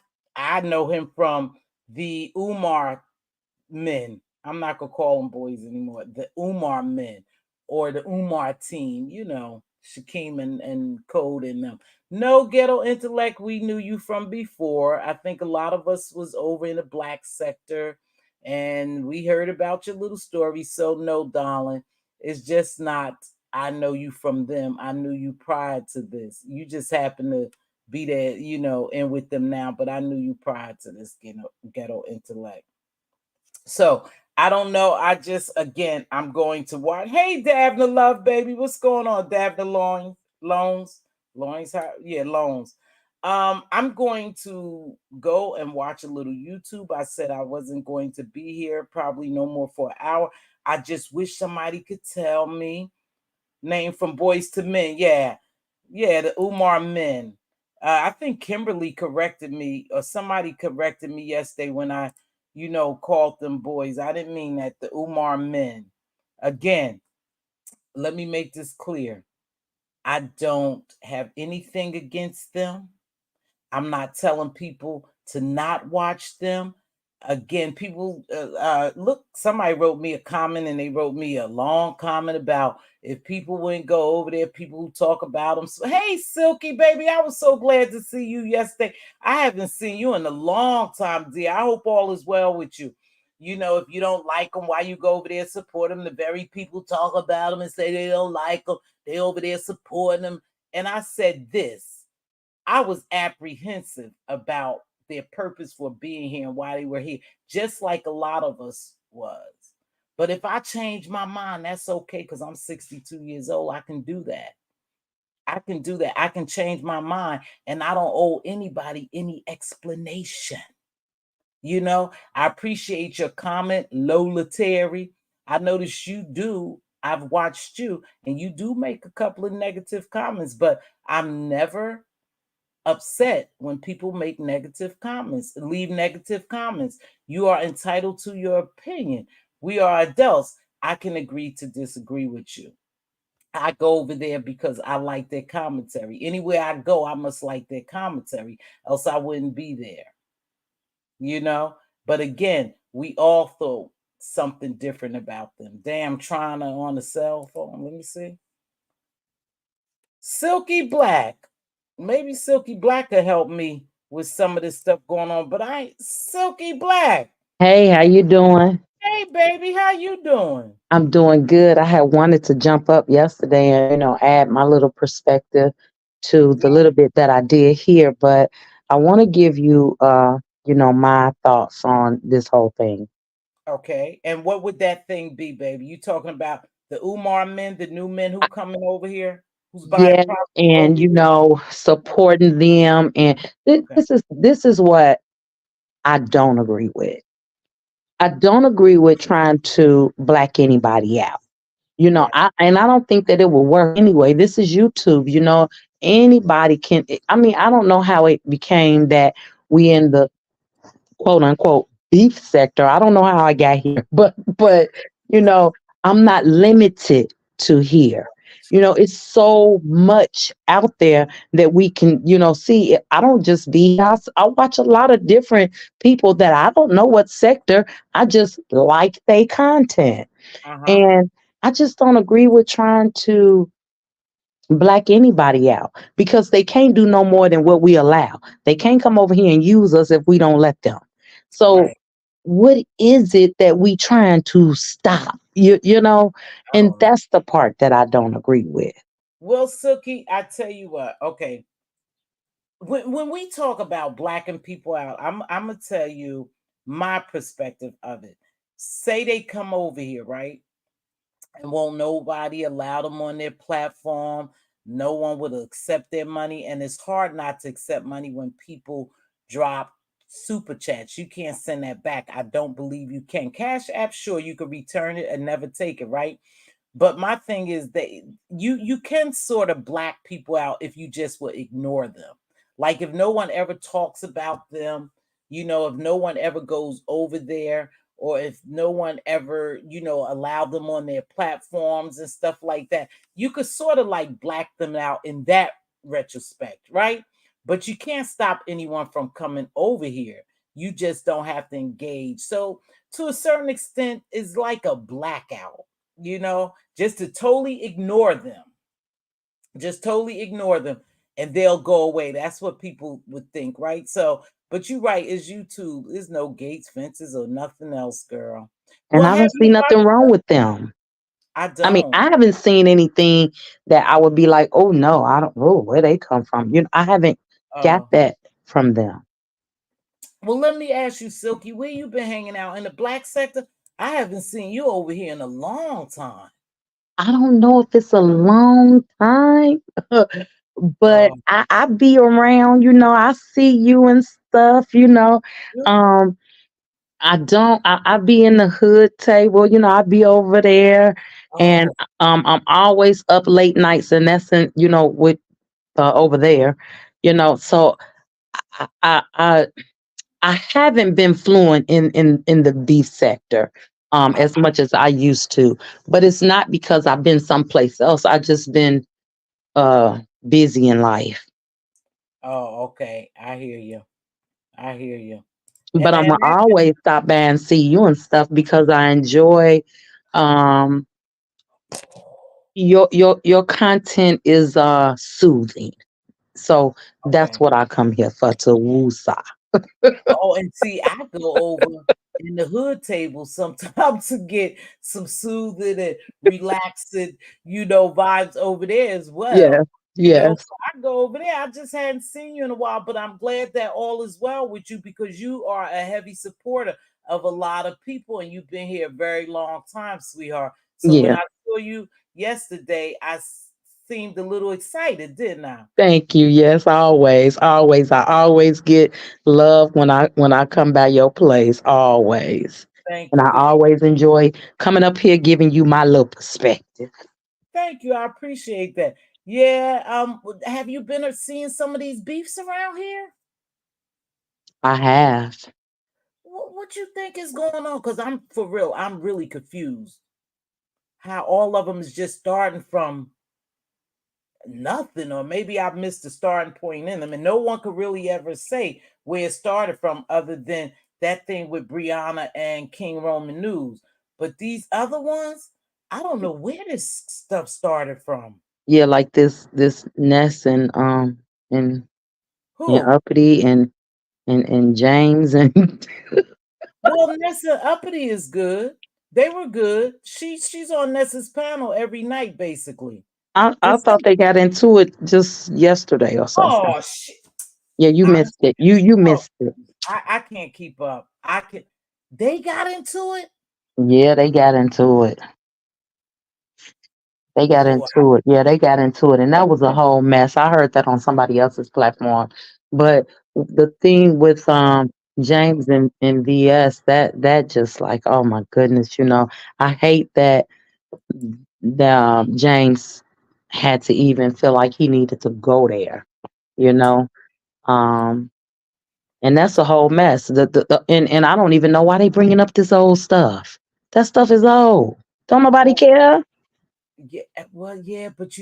know him from the Umar men. I'm not gonna call them boys anymore. The Umar men or the Umar team, Shakim and Code and them. No, Ghetto Intellect, we knew you from before. I think a lot of us was over in the black sector and we heard about your little story. So no, darling, it's just not I know you from them. I knew you prior to this. You just happen to be there, and with them now, but I knew you prior to this ghetto intellect. So I don't know. I'm going to watch. Hey, Davna Love, baby. What's going on, Davna Loans? Loans. I'm going to go and watch a little YouTube. I said I wasn't going to be here probably no more for an hour. I just wish somebody could tell me name from Boys to Men. Yeah, the Umar Men. I think Kimberly corrected me, or somebody corrected me yesterday when I, called them boys. I didn't mean that. The Umar Men. Again, let me make this clear. I don't have anything against them. I'm not telling people to not watch them. Again, people look, somebody wrote me a comment and they wrote me a long comment about if people wouldn't go over there, people who talk about them. So, hey, Silky, baby, I was so glad to see you yesterday. I haven't seen you in a long time, dear. I hope all is well with you. If you don't like them, why you go over there support them? The very people talk about them and say they don't like them. They over there supporting them. And I said this. I was apprehensive about their purpose for being here and why they were here, just like a lot of us was. But if I change my mind, that's okay, because I'm 62 years old. I can do that. I can do that. I can change my mind, and I don't owe anybody any explanation. I appreciate your comment, Lola Terry. I noticed you do. I've watched you, and you do make a couple of negative comments, but I'm never upset when people make negative comments, leave negative comments. You are entitled to your opinion. We are adults. I can agree to disagree with you. I go over there because I like their commentary. Anywhere I go, I must like their commentary, else I wouldn't be there. But again, we all thought something different about them. Damn, trying to on the cell phone. Let me see. Silky Black. Maybe Silky Black could help me with some of this stuff going on, but I ain't Silky Black. Hey, how you doing? Hey baby, how you doing? I'm doing good. I had wanted to jump up yesterday and, add my little perspective to the little bit that I did here, but I want to give you, my thoughts on this whole thing. Okay. And what would that thing be, baby? You talking about the Umar men, the new men who coming over here, who's buying Yeah, property over and here? supporting them, and Okay. this is what I don't agree with. I don't agree with trying to black anybody out. Right. I don't think that it will work anyway. This is YouTube, anybody can. I mean, I don't know how it became that we in the quote unquote beef sector. I don't know how I got here, but you know, I'm not limited to here. It's so much out there that we can, see. I don't just be here. I watch a lot of different people that I don't know what sector. I just like their content. Uh-huh. And I just don't agree with trying to black anybody out because they can't do no more than what we allow. They can't come over here and use us if we don't let them. So Right. what is it that we trying to stop? I And don't know. that's the part that I don't agree with. Well, Silky, I tell you what, okay. When we talk about blacking people out, I'm gonna tell you my perspective of it. Say they come over here, right? And won't nobody allow them on their platform. No one would accept their money. And it's hard not to accept money when people drop super chats. You can't send that back. I don't believe you can. Cash App, sure, you could return it and never take it, right? But my thing is that you can sort of black people out if you just will ignore them. Like if no one ever talks about them, if no one ever goes over there, or if no one ever, allow them on their platforms and stuff like that, you could sort of like black them out in that retrospect, right? But you can't stop anyone from coming over here. You just don't have to engage. So to a certain extent, it's like a blackout, just to totally ignore them. Just totally ignore them and they'll go away. That's what people would think, right? So, but you're right, it's YouTube. There's no gates, fences, or nothing else, girl. And Well, I have don't see you nothing watched? wrong with them. I I mean, don't. I haven't seen anything that I would be like, oh no, I don't know where they come from. I haven't got Uh, that from them. well, let me ask you, Silky, where you been hanging out in the black sector? I haven't seen you over here in a long time. I don't know if it's a long time, but Oh, I be around, I see you and stuff, really? Um, I be in the hood table, I be over there and Oh, I'm always up late nights and that's in, with over there, so I I I, I haven't been fluent in the beef sector I, as much as I used to, but it's not because I've been someplace else. I just been busy in life. oh, okay. I hear you. I hear you. But I'm And going to always stop by and see you and stuff because I enjoy um your content is soothing. So that's okay. what I come here for, to woosah. Oh, and see, I go over in the hood table sometimes to get some soothing and relaxing, vibes over there as well. Yes, yes, So I go over there. I just hadn't seen you in a while, but I'm glad that all is well with you because you are a heavy supporter of a lot of people and you've been here a very long time, sweetheart. So when yeah. I saw you yesterday, seemed a little excited, didn't I? Thank you. Yes, always, always. I always get love when I come by your place. Always, Thank and you, I baby. always enjoy coming up here giving you my little perspective. Thank you. I appreciate that. Yeah. Have you been seeing some of these beefs around here? I have. What you think is going on? Because I'm for real. I'm really confused. How all of them is just starting from nothing, or maybe I missed the starting point in them, and no one could really ever say where it started from, other than that thing with Brianna and King Roman News. But these other ones, I don't know where this stuff started from. Yeah, like this Ness and and Who? Uppity and James and Well, Nessa Uppity is good. They were good. She's on Nessa's panel every night, basically. I And thought see, they got into it just yesterday or something. oh shit. Yeah, you missed Honestly, it. You oh, missed it. I can't keep up. I can They got into it? Yeah, they got into it. They got Lord, into it. Yeah, they got into it. And that was a whole mess. I heard that on somebody else's platform. But the thing with James and VS, that just like, oh my goodness, I hate that James had to even feel like he needed to go there, you know. Um and that's a whole mess. And I don't even know why they bringing up this old stuff. That stuff is old. Don't nobody care. yeah, well, yeah, but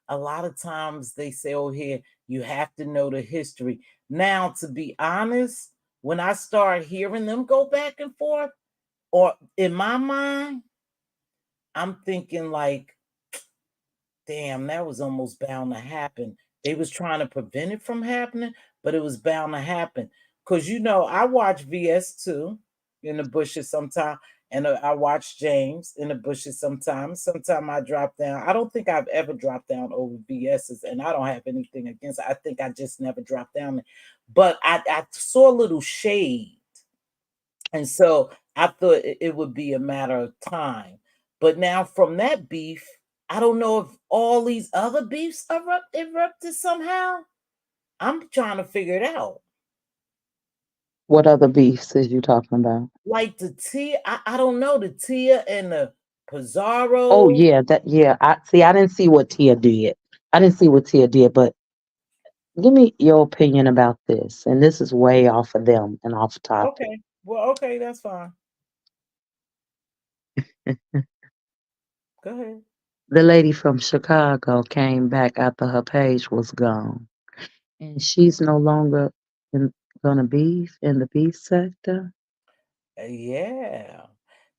a lot of times they say, oh, here, you have to know the history. Now, to be honest, when I start hearing them go back and forth, or in my mind, I'm thinking like, damn, that was almost bound to happen. They was trying to prevent it from happening, but it was bound to happen. Cause I watch VS too in the bushes sometime, and I watch James in the bushes sometimes. Sometimes I drop down. I don't think I've ever dropped down over VS's, and I don't have anything against it. I think I just never dropped down. But I saw a little shade, and so I thought it would be a matter of time. But now from that beef, I don't know if all these other beefs erupted somehow. I'm trying to figure it out. What other beefs is you talking about? Like the Tia, I don't know, the Tia and the Oh Pizarro. yeah, I see. I didn't see what Tia did. I didn't see what Tia did, but give me your opinion about this. And this is way off of them and off topic. Okay. Well, okay, that's fine. Go ahead. The lady from Chicago came back after her page was gone, and she's no longer in, gonna be in the beef sector. Yeah.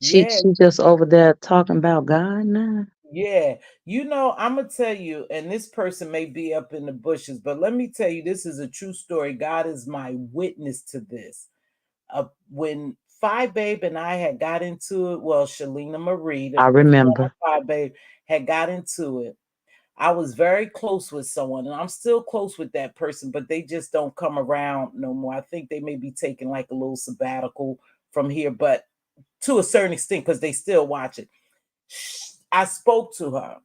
She Yeah. she just over there talking about God now. Yeah, I'm gonna tell you, and this person may be up in the bushes, but let me tell you, this is a true story. God is my witness to this. When Phi Babe and I had got into it, well, Shalina Marie, I the remember. former Phi Babe, had got into it. I was very close with someone, and I'm still close with that person, but they just don't come around no more. I think they may be taking like a little sabbatical from here, but to a certain extent, because they still watch it. I spoke to her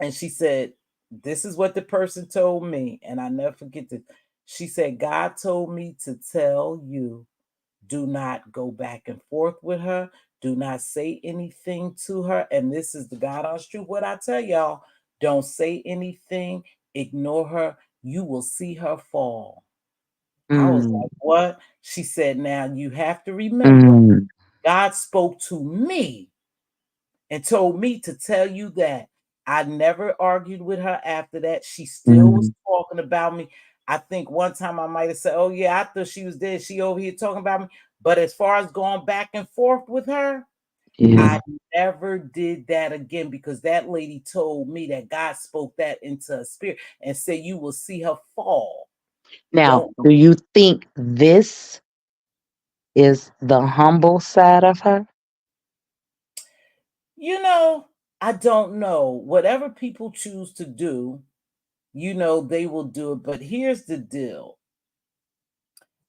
and she said, this is what the person told me. And I never forget this. She said, God told me to tell you, do not go back and forth with her. Do not say anything to her. And this is the God honest truth. What I tell y'all, don't say anything. Ignore her. You will see her fall. I was Mm, like, what? She said, now you have to remember, mm, God spoke to me and told me to tell you that. I never argued with her after that. She still was mm, talking about me. I think one time I might have said, oh, yeah, I thought she was dead. She over here talking about me. But as far as going back and forth with her, yeah. I never did that again because that lady told me that God spoke that into her spirit and said, you will see her fall. Now, Don't, do you think this is the humble side of her? you know, I don't know. Whatever people choose to do, they will do it. But here's the deal.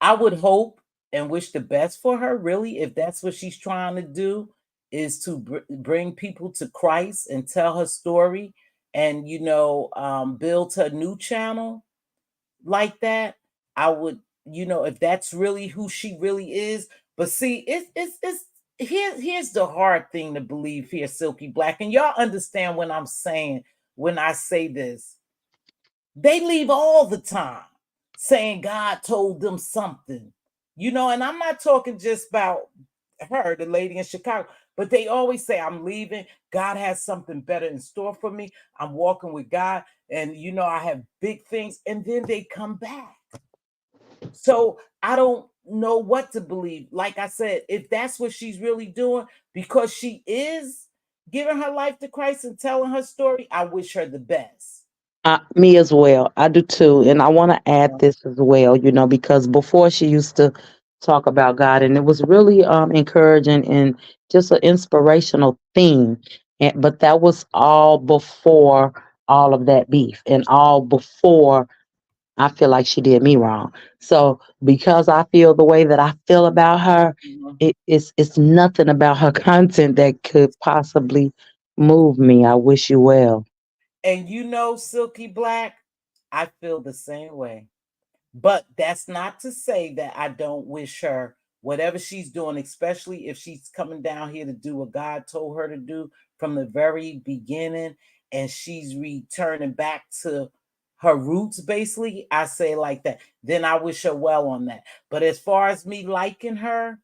I would hope and wish the best for her, really, if that's what she's trying to do, is to bring people to Christ and tell her story and, build her new channel like that. I would, if that's really who she really is. But see, it's here's the hard thing to believe here, Silky Black. And y'all understand what I'm saying when I say this. They leave all the time saying God told them something, and I'm not talking just about her, the lady in Chicago, but they always say, I'm leaving. God has something better in store for me. I'm walking with God, and I have big things, and then they come back. So I don't know what to believe. Like I said, if that's what she's really doing, because she is giving her life to Christ and telling her story, I wish her the best. Me as well. I do too. And I want to add this as well, because before she used to talk about God, and it was really encouraging and just an inspirational thing. But that was all before all of that beef and all before I feel like she did me wrong. So because I feel the way that I feel about her, Mhm. it's nothing about her content that could possibly move me. I wish you well. And Silky Black, I feel the same way. But that's not to say that I don't wish her whatever she's doing, especially if she's coming down here to do what God told her to do from the very beginning and she's returning back to her roots, basically. I say like that. Then I wish her well on that. But as far as me liking her,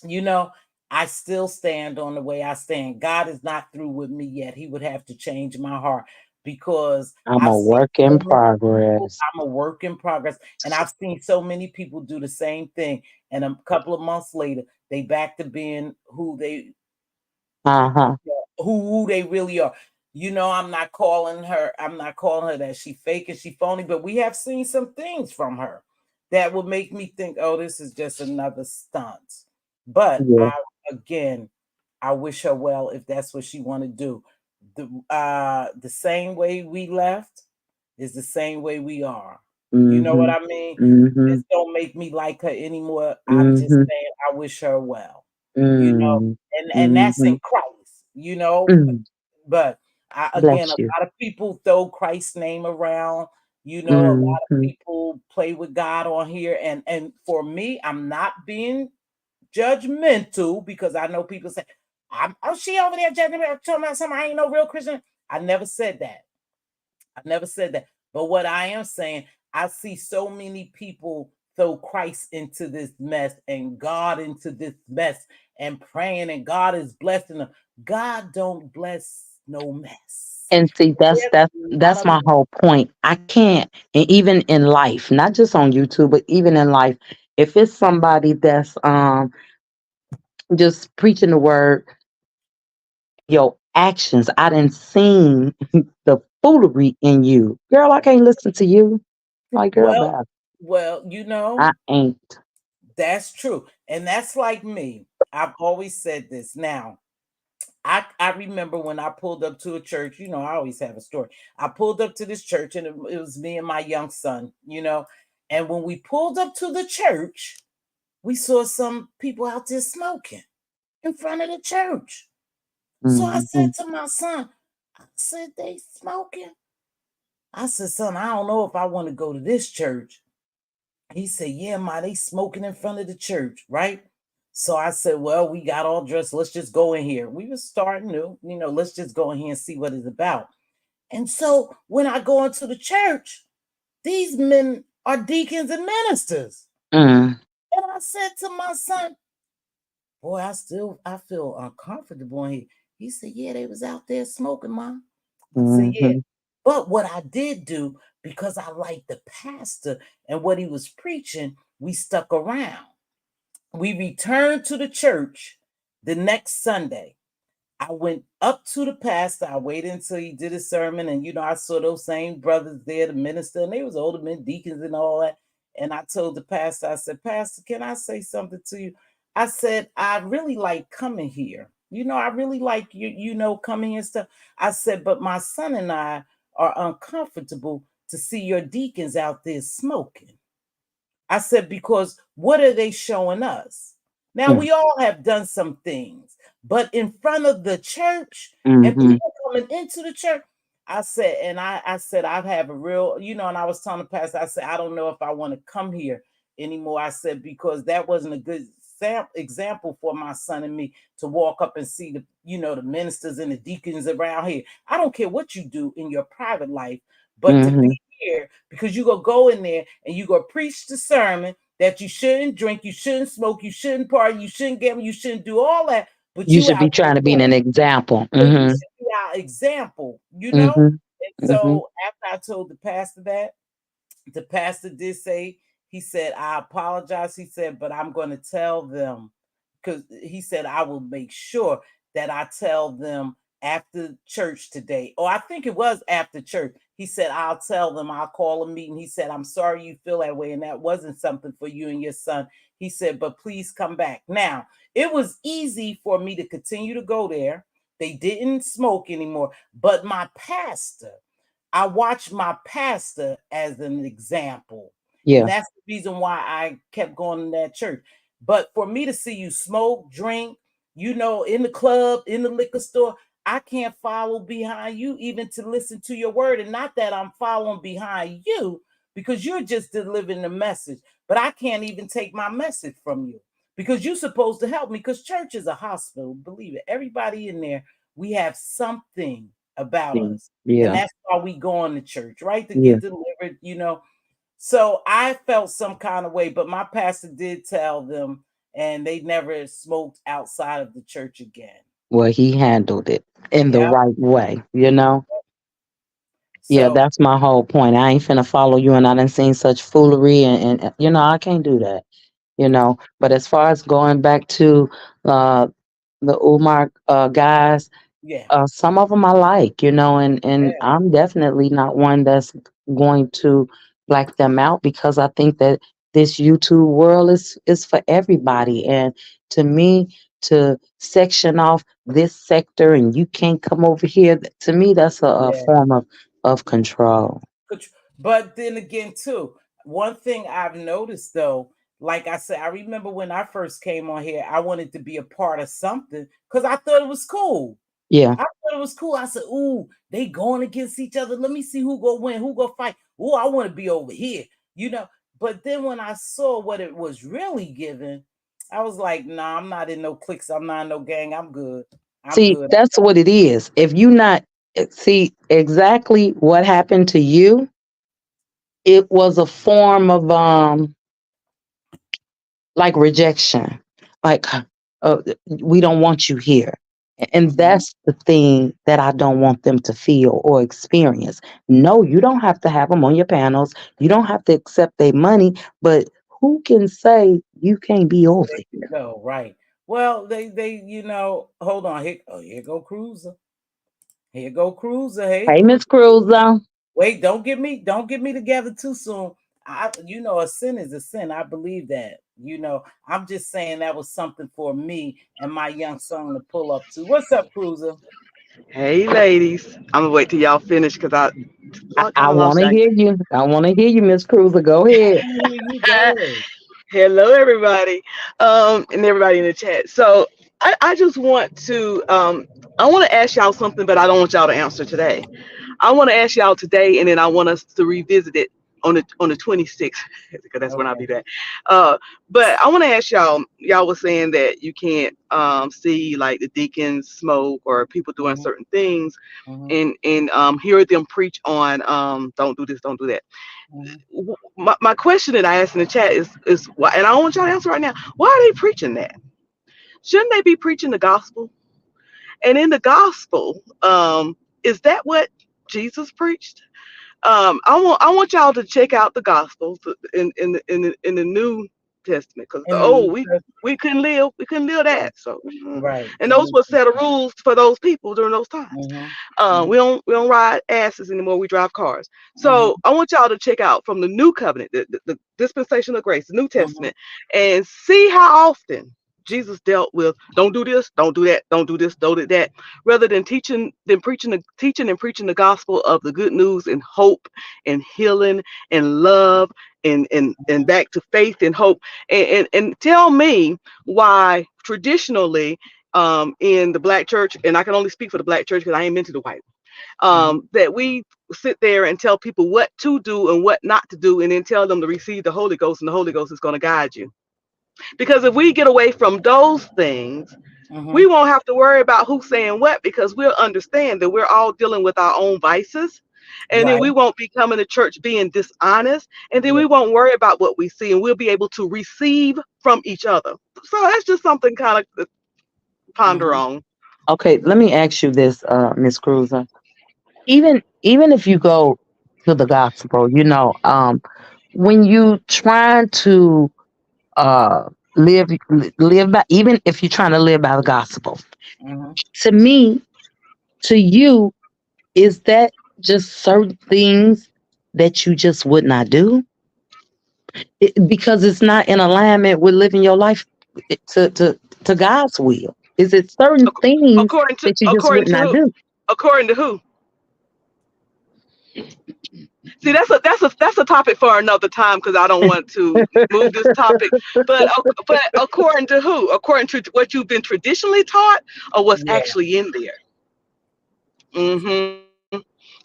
you know, I still stand on the way I stand. God is not through with me yet. He would have to change my heart because I'm I've a seen work so in many people. progress. I'm a work in progress, and I've seen so many people do the same thing. And a couple of months later, they back to being Uh-huh. who they really are. I'm not calling her. I'm not calling her that she fake and she phony, but we have seen some things from her that would make me think, oh, this is just another stunt. But Yeah. again, I wish her well if that's what she want to do. The same way we left is the same way we are. You know what Mhm. I mean? Mhm. This don't make me like her anymore. I'm just Mhm. saying I wish her well. You know, Mm. and that's in Mhm. Christ. Mm. But again, a Bless you. lot of people throw Christ's name around. A lot of Mhm. people play with God on here, and for me, I'm not being judgmental because I know people say, "Oh, she over there judging me, talking about something. I ain't no real Christian." I never said that. I never said that. But what I am saying, I see so many people throw Christ into this mess and God into this mess and praying, and God is blessing them. God don't bless no mess. And see, that's There's that's a lot that's of my whole point. I can't, and even in life, not just on YouTube, but even in life, if it's somebody that's just preaching the word, your actions, I didn't seen the foolery in you. Girl, I can't listen to you. Like, girl, well, bye. well, I ain't. that's true. And that's like me. I've always said this. Now, I remember when I pulled up to a church, I always have a story. I pulled up to this church and it was me and my young son. And when we pulled up to the church, we saw some people out there smoking in front of the church. So I said Mhm. to my son, I said, they smoking. I said, son, I don't know if I want to go to this church. He said, yeah, ma, they smoking in front of the church, right? So I said, well, we got all dressed. Let's just go in here. We were starting new, let's just go in here and see what it's about. And so when I go into the church, these men are deacons and ministers. Mm. And I said to my son, boy, I feel uncomfortable in here. He said, yeah, they was out there smoking, ma. I said, yeah. Mhm. But what I did do, because I liked the pastor and what he was preaching, we stuck around. We returned to the church the next Sunday. I went up to the pastor. I waited until he did his sermon, and I saw those same brothers there, the minister, and they was older men, deacons, and all that. And I told the pastor, I said, Pastor, can I say something to you? I said, I really like coming here. I really like coming here and stuff. I said, but my son and I are uncomfortable to see your deacons out there smoking. I said, because what are they showing us? Now, Mm. we all have done some things, but in front of the church and Mhm. people coming into the church, I said, I have a real, and I was telling the pastor, I said, I don't know if I want to come here anymore. I said, because that wasn't a good example for my son and me to walk up and see the ministers and the deacons around here. I don't care what you do in your private life, but to be Mhm. here because you gonna go in there and you gonna preach the sermon that you shouldn't drink, you shouldn't smoke, you shouldn't party, you shouldn't gamble, you shouldn't do all that, but You you should out be there trying to be doing an it. example. So you Mhm. should be our example. Mhm. And Mhm. so after I told the pastor that, the pastor did say, he said, I apologize. He said, but I'm going to tell them, because he said, I will make sure that I tell them after church today. Or I think it was after church He said, I'll tell them, I'll call a meeting. He said, I'm sorry you feel that way, and that wasn't something for you and your son. He said, but please come back. Now, it was easy for me to continue to go there. They didn't smoke anymore. But my pastor, I watched my pastor as an example. And Yeah. that's the reason why I kept going to that church. But for me to see you smoke, drink, in the club, in the liquor store, I can't follow behind you even to listen to your word. And not that I'm following behind you because you're just delivering the message, but I can't even take my message from you because you're supposed to help me because church is a hospital. Believe it. Everybody in there, we have something about us. And Yeah. that's why we go on to church, right? To Yeah. get delivered. So I felt some kind of way, but my pastor did tell them, and they never smoked outside of the church again. Well, he handled it in the Yeah. right way, you know? Yeah, So that's my whole point. I ain't finna follow you and I done seen such foolery and I can't do that. But as far as going back to uh the Umar guys, yeah, some of them I like, and yeah, I'm definitely not one that's going to black them out because I think that this YouTube world is for everybody. And to me, to section off this sector and you can't come over here, to me, that's a yeah. form of control. But then again, too, one thing I've noticed though, like I said, I remember when I first came on here, I wanted to be a part of something because I thought it was cool. Yeah. I thought it was cool. I said, "Ooh, they going against each other. Let me see who go win, who go fight. Ooh, I want to be over here." But then when I saw what it was really giving, I was like, "Nah, I'm not in no cliques. I'm not in no gang. I'm good. I'm See, good." that's what it is. If you not see exactly what happened to you, it was a form of like rejection, like we don't want you here. And Mhm. that's the thing that I don't want them to feel or experience. No, you don't have to have them on your panels. You don't have to accept their money, but who can say you can't be over here? No, right. Well, hold on. Here go Cruiser. Here go Cruiser. Hey, Hey, Cruiser. Miss Cruiser. Wait, don't get me together too soon. A sin is a sin. I believe that. I'm just saying that was something for me and my young son to pull up to. What's up, Cruiser? Hey, ladies. I'm gonna wait till y'all finish because I I kind of want lost to y'all. hear you. I want to hear you, Miss Cruiser. Go ahead. You go ahead. Hello, everybody, and everybody in the chat. So I just want to I want to ask y'all something, but I don't want y'all to answer today. I want to ask y'all today, and then I want us to revisit it on the 26th because that's when I'll be Okay. back. Uh, but I want to ask y'all. Y'all were saying that you can't see like the deacons smoke or people doing Mm-hmm, certain things, mm-hmm, and hear them preach on don't do this, don't do that. mm-hmm. My question that I asked in the chat is why, and I don't want y'all to answer right now. Why are they preaching that? Shouldn't they be preaching the gospel? And in the gospel, is that what Jesus preached? I want y'all to check out the Gospels in the New Testament because the In the old New we couldn't live that. So right, and the those New were set of rules for those people during those times. Mm-hmm, We don't ride asses anymore. We drive cars. mm-hmm, So I want y'all to check out from the New Covenant, the dispensation of grace, the New mm-hmm, Testament, and see how often Jesus dealt with don't do this, don't do that, don't do this, don't do that, rather than teaching and preaching the gospel of the good news and hope and healing and love and back to faith and hope. And tell me why traditionally in the black church, and I can only speak for the black church because I ain't into the white, mm-hmm. that we sit there and tell people what to do and what not to do, and then tell them to receive the Holy Ghost, and the Holy Ghost is going to guide you. Because if we get away from those things, we Mm-hmm. won't have to worry about who's saying what because we'll understand that we're all dealing with our own vices. And then Right. we won't be coming to church being dishonest. And then Yeah. we won't worry about what we see and we'll be able to receive from each other. So that's just something kind of to ponder Mm-hmm. on. Okay, let me ask you this, Miss Cruiser. Even if you go to the gospel, when you try to uh live live by, even if you're trying to live by the gospel, Mm-hmm. to me, to you, is that just certain things that you just would not do because it's not in alignment with living your life to God's will. Is it certain things According to that you just according would to not who? do? According to who? See, that's a topic for another time because I don't want to move this topic. But according to who? According to what you've been traditionally taught, or what's Yeah. actually in there?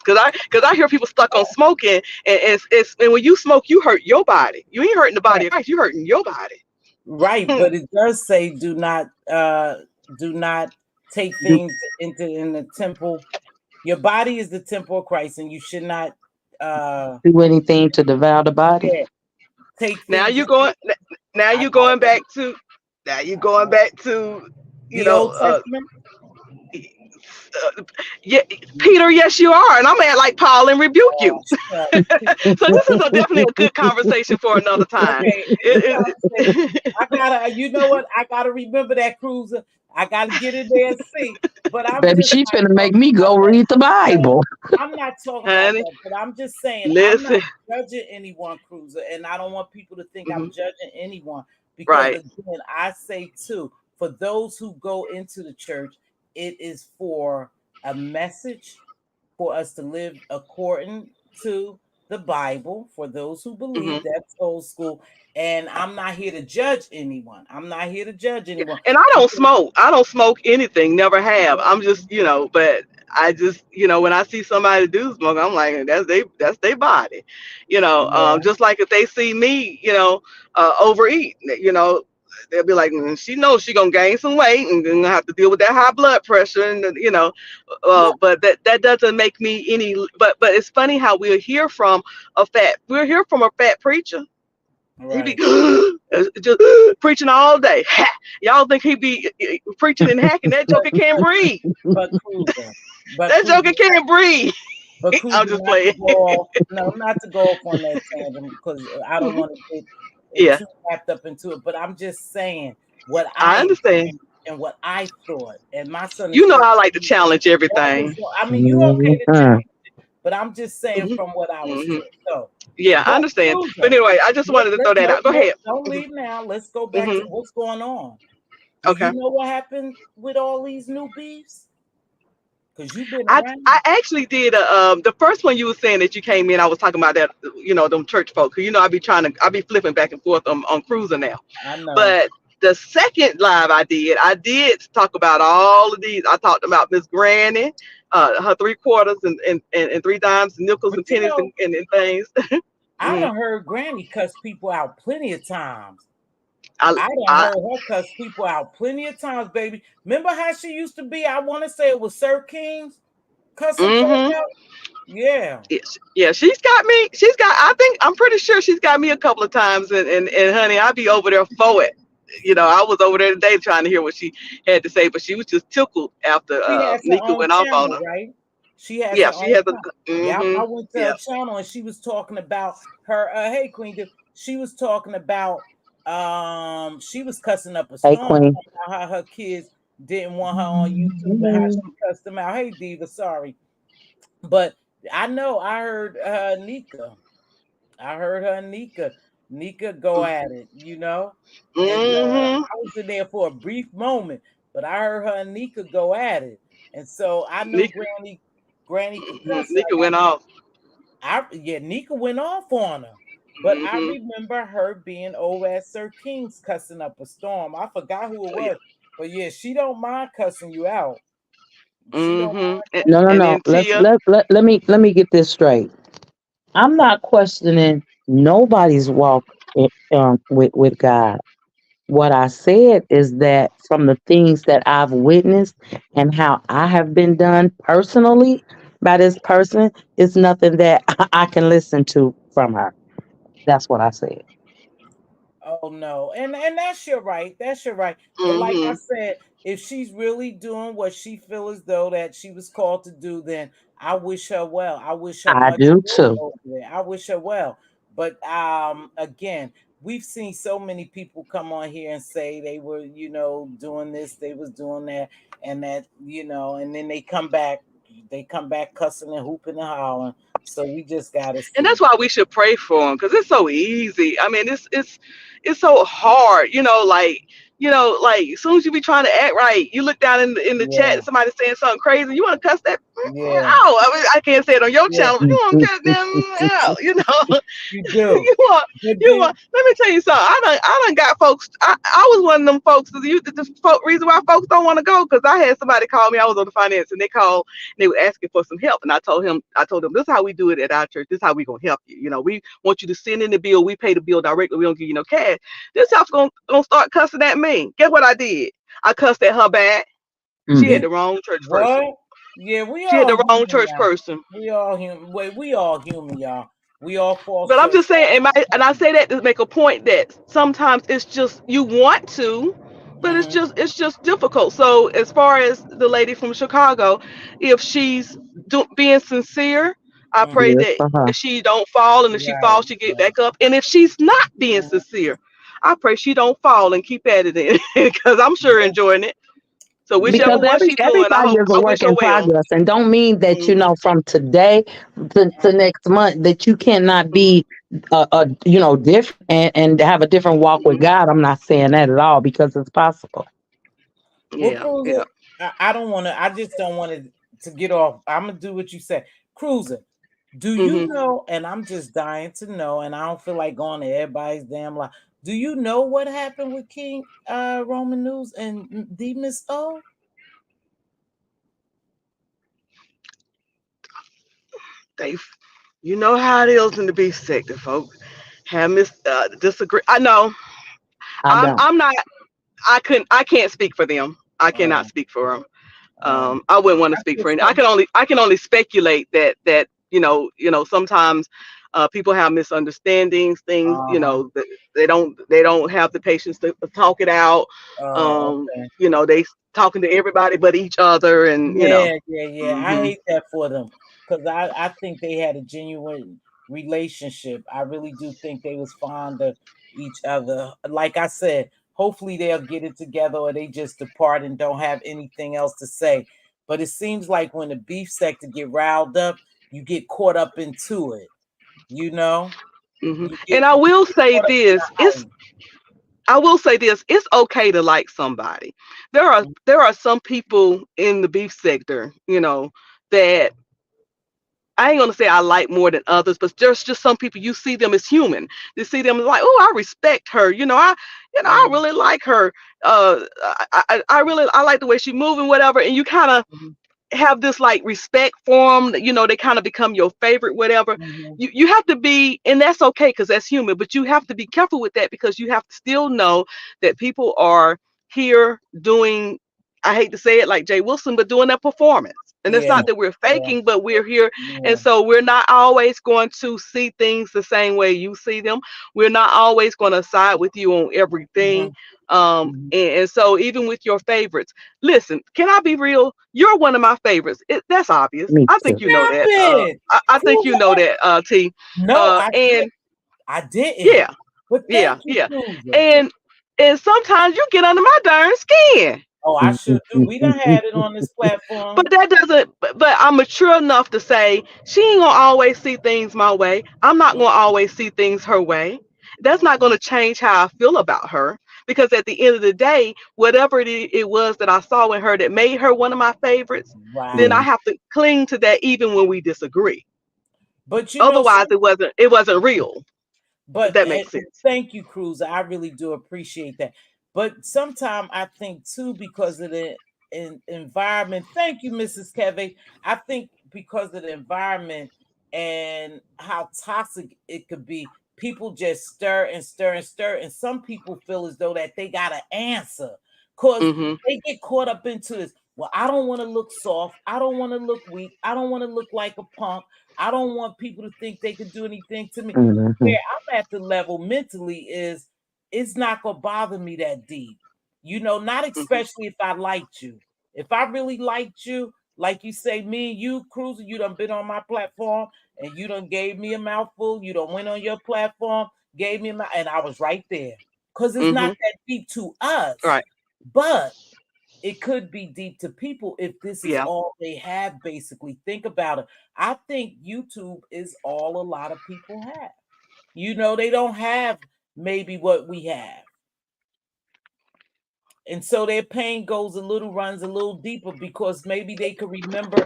Because I hear people stuck on smoking, and when you smoke, you hurt your body. You ain't hurting the body of Christ. You hurting your body. Right, but it does say do not take Do, things in the temple. Your body is the temple of Christ, and you should not do anything to devour the body? yeah, take Now things. you going. Now I you got going back to. Now you going back to. You the know. Old Testament. Yeah, Peter. Yes, you are, and I'm gonna like Paul and rebuke Oh, you. shucks. So this is definitely a good conversation for another time. Okay, good conversation. I gotta, you know what? I gotta remember that cruiser. I gotta get in there and see. But I'm Baby, just she not finna make talking me about go that. read the No, Bible. I'm not talking about Honey, that. But I'm just saying I'm not listen. judging anyone, cruiser, and I don't want people to think I'm Mhm. judging anyone because Right. again, I say too, for those who go into the church, it is for a message for us to live according to the Bible. For those who believe, Hmm. that's old school. And I'm not here to judge anyone. I'm not here to judge anyone. And I don't Because smoke. I don't smoke anything. Never have. I'm just, but I just, when I see somebody do smoke, I'm like, that's their body, yeah, just like if they see me, overeat, they'll be like, she knows she gonna gain some weight and gonna have to deal with that high blood pressure, and yeah, but that doesn't make me any. But it's funny how we'll hear from a fat preacher. He be right. just preaching all day. Y'all think he be preaching and hacking? That But joker can't breathe. but cruiser, but That cruiser, joker can't breathe. but I'm cruiser, just not to playing. go off. No, not to go off on that tangent because I don't want to get Yeah, too wrapped up into it. But I'm just saying what I I understand. and what I thought. And my son is You know I like to 15. challenge everything. Always, I mean, you okay to Mhm. challenge it, but I'm just saying Hmm. from what I was Hmm. taught. So, Yeah, I but understand. But cruiser, anyway, I just wanted to throw that out. Go ahead. don't leave now. Let's go back to Hmm. what's going on. Do you Okay. know what happened with all these new beefs? Because you've been I around. actually did the first one you were saying that you came in. I was talking about that, them church folk. 'Cause, I be flipping back and forth on cruiser now. I know. But the second live I did talk about all of these. I talked about Miss Granny, her three quarters and three dimes, and nickels But and pennies and things. I Mhm. done heard Granny cuss people out plenty of times. I, I done I, heard her cuss people out plenty of times, baby. Remember how she used to be? I want to say it was Sir King's cussing folk mm-hmm. out. Yeah. Yeah, she's got me. I think I'm pretty sure she's got me a couple of times, and honey, I'll be over there for it. I was over there today trying to hear what she had to say, but she was just tickled after She has her Nika own went off on channel, her. right? She has Yeah, her she own has a. channel. Yep, Mm-hmm. I went to Yeah. her channel and she was talking about her hey Queen, she was talking about she was cussing up a Hey, storm Queen. about how her kids didn't want her on YouTube and how she cussed them out. Hey Diva, sorry. But I know I heard Nika. I heard her Nika go at it, and Mm-hmm. I was in there for a brief moment, but I heard her and Nika go at it, and so I know Nika, Granny could cuss Nika like went off. yeah, Nika went off on her, but I Mm-hmm. remember her being over at Sir King's cussing up a storm. I forgot who it Yeah. was, but yeah, she don't mind cussing you out. She don't Mm-hmm. And, mind No, no, and no. then Tia. Let me get this straight. I'm not questioning nobody's walk with God. What I said is that from the things that I've witnessed and how I have been done personally by this person, it's nothing that I can listen to from her. That's what I said. Oh no, and that's your right. That's your right. But like I Mm-hmm. said, if she's really doing what she feel as though that she was called to do, then I wish her well. I wish her I much do good too. over there. I wish her well. But again, we've seen so many people come on here and say they were, doing this, they was doing that, and that, and then they come back they come back cussing and hooping and hollering. So we just gotta And see. that's why we should pray for them, because it's so easy. I mean, it's so hard, like as soon as you be trying to act right, you look down in the chat Yeah, and somebody's saying something crazy, you want to cuss that yeah, out. I mean, I can't say it on your yeah. channel, but you want to cuss them out, You do. you want But you then, want let me tell you something. I done got folks. I was one of them folks. Reason why folks don't want to go, because I had somebody call me. I was on the finance, and they called and they were asking for some help, and I told them, this is how we do it at our church. This is how we gonna help you. We want you to send in the bill. We pay the bill directly. We don't give you no cash. This house gonna start cussing at me. Guess what I did? I cussed at her back. She had then the wrong church person. what? Yeah, we She had all the wrong human church now. person. We all human. Wait, we all human, y'all. We all fall But I'm short. just saying, and I say that to make a point that sometimes it's just you want to, but it's Mm-hmm. just difficult. So as far as the lady from Chicago, if she's being sincere, I pray Good that for her. she don't fall, and if she Right, falls, she get right. back up. And if she's not being Mhm. sincere, I pray she don't fall and keep at it, because I'm sure enjoying it. So whichever Because one she doing, everybody is a I wish work her in well. progress, and don't mean that Hmm. from today to next month that you cannot Hmm. be different and have a different walk with Hmm. God. I'm not saying that at all, because it's possible. Well, Yeah, Cruiser, yeah. I don't want to. I just don't want to get off. I'm gonna do what you said, Cruiser. Do you Hmm. know? And I'm just dying to know. And I don't feel like going to everybody's damn life. Do you know what happened with King Roman News and the Miss O? They, you know how it is in the beef sector, folks. Have disagree. I know. I I'm don't. I'm not. I can't speak for them. I cannot Oh, speak for them. oh. I wouldn't want to I speak for just any. I don't. can only speculate that sometimes people have misunderstandings, things, Uh-huh. that they don't have the patience to talk it out. Oh, okay. They talking to everybody but each other, and Yeah, yeah, yeah. I hmm hate that for them because I think they had a genuine relationship. I really do think they was fond of each other. Like I said, hopefully they'll get it together or they just depart and don't have anything else to say. But it seems like when the beef sector get riled up, you get caught up into it. You know, and I you will get say caught up this: in it's okay to like somebody. There are some people in the beef sector, that I ain't gonna say I like more than others, but there's just some people you see them as human. You see them as like, oh, I respect her. I the really like her. I really I like the way she moving, whatever. And you kind of Mhm, have this like respect for them. They kind of become your favorite, whatever. mhm. You have to be, and that's okay because that's human. But you have to be careful with that, because you have to still know that people are here doing. I hate to say it like Jay Wilson, but doing their performance. And it's Yeah, not that we're yeah, faking, but we're here. And yeah. so we're not always going to see things the same way you see them. We're not always going to side with you on everything. Mhm, mhm. And so even with your favorites, listen, can I be real? You're one of my favorites. That's obvious. Me I think too. you know Stop that. it. I think you know Cruiser. that, T. No, And I didn't. yeah, But yeah, thank you, yeah. Cruiser. And sometimes you get under my darn skin. Oh, I sure do. We done had it on this platform. But that doesn't, but I'm mature enough to say she ain't gonna always see things my way. I'm not gonna always see things her way. That's not gonna change how I feel about her, because at the end of the day, whatever it was that I saw in her that made her one of my favorites, then I Right. have to cling to that even when we disagree. But Otherwise, it wasn't real. If but that makes sense. thank you, Cruz. I really do appreciate that. But sometimes I think too, because of the environment. Thank you, Mrs. Kevin. I think because of the environment and how toxic it could be, people just stir and stir and stir, and some people feel as though that they got an answer because Hmm. they get caught up into this. Well, I don't want to look soft. I don't want to look weak. I don't want to look like a punk. I don't want people to think they could do anything to me. Where Mhm. I'm at the level mentally is it's not gonna bother me that deep. Not Hmm. especially if I liked you. If I really liked you, like you say, me and you, Cruiser, you done been on my platform and you done gave me a mouthful. You done went on your platform, gave me and I was right there. Because it's not Hmm. that deep to us. Right. But it could be deep to people if this is Yeah. all they have. Basically, think about it. I think YouTube is all a lot of people have. They don't have maybe what we have. And so their pain runs a little deeper because maybe they could remember,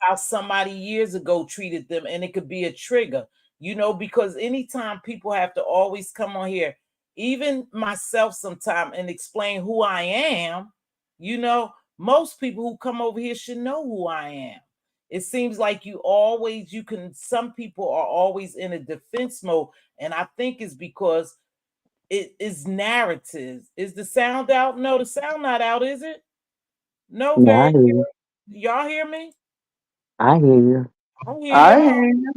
how somebody years ago treated them, and it could be a trigger, because anytime people have to always come on here, even myself sometime, and explain who I am, most people who come over here should know who I am. It seems like some people are always in a defense mode. And I think it's because it is narratives. Is the sound out? No, the sound not out, is it? No, No, I very hear good. you. Y'all hear me? I hear you. I hear I y'all. hear you.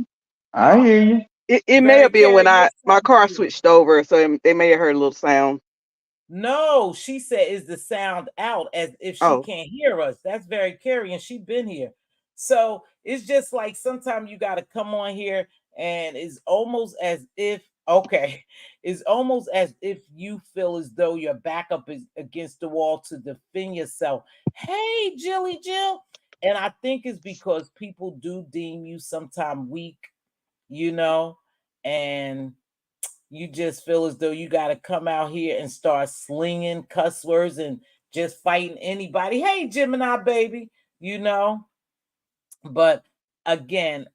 I hear you. It may Very have been when carry your my sound car too. switched over, so they may have heard a little sound. No, she said, is the sound out, as if she Oh, can't hear us. That's very carry, and she been here. So it's just like sometimes you got to come on here, and it's almost as if, okay, it's almost as if you feel as though your backup is against the wall to defend yourself. Hey, Jilly Jill. And I think it's because people do deem you sometime weak, you know, and you just feel as though you got to come out here and start slinging cuss words and just fighting anybody. Hey, Gemini baby, you know. But again,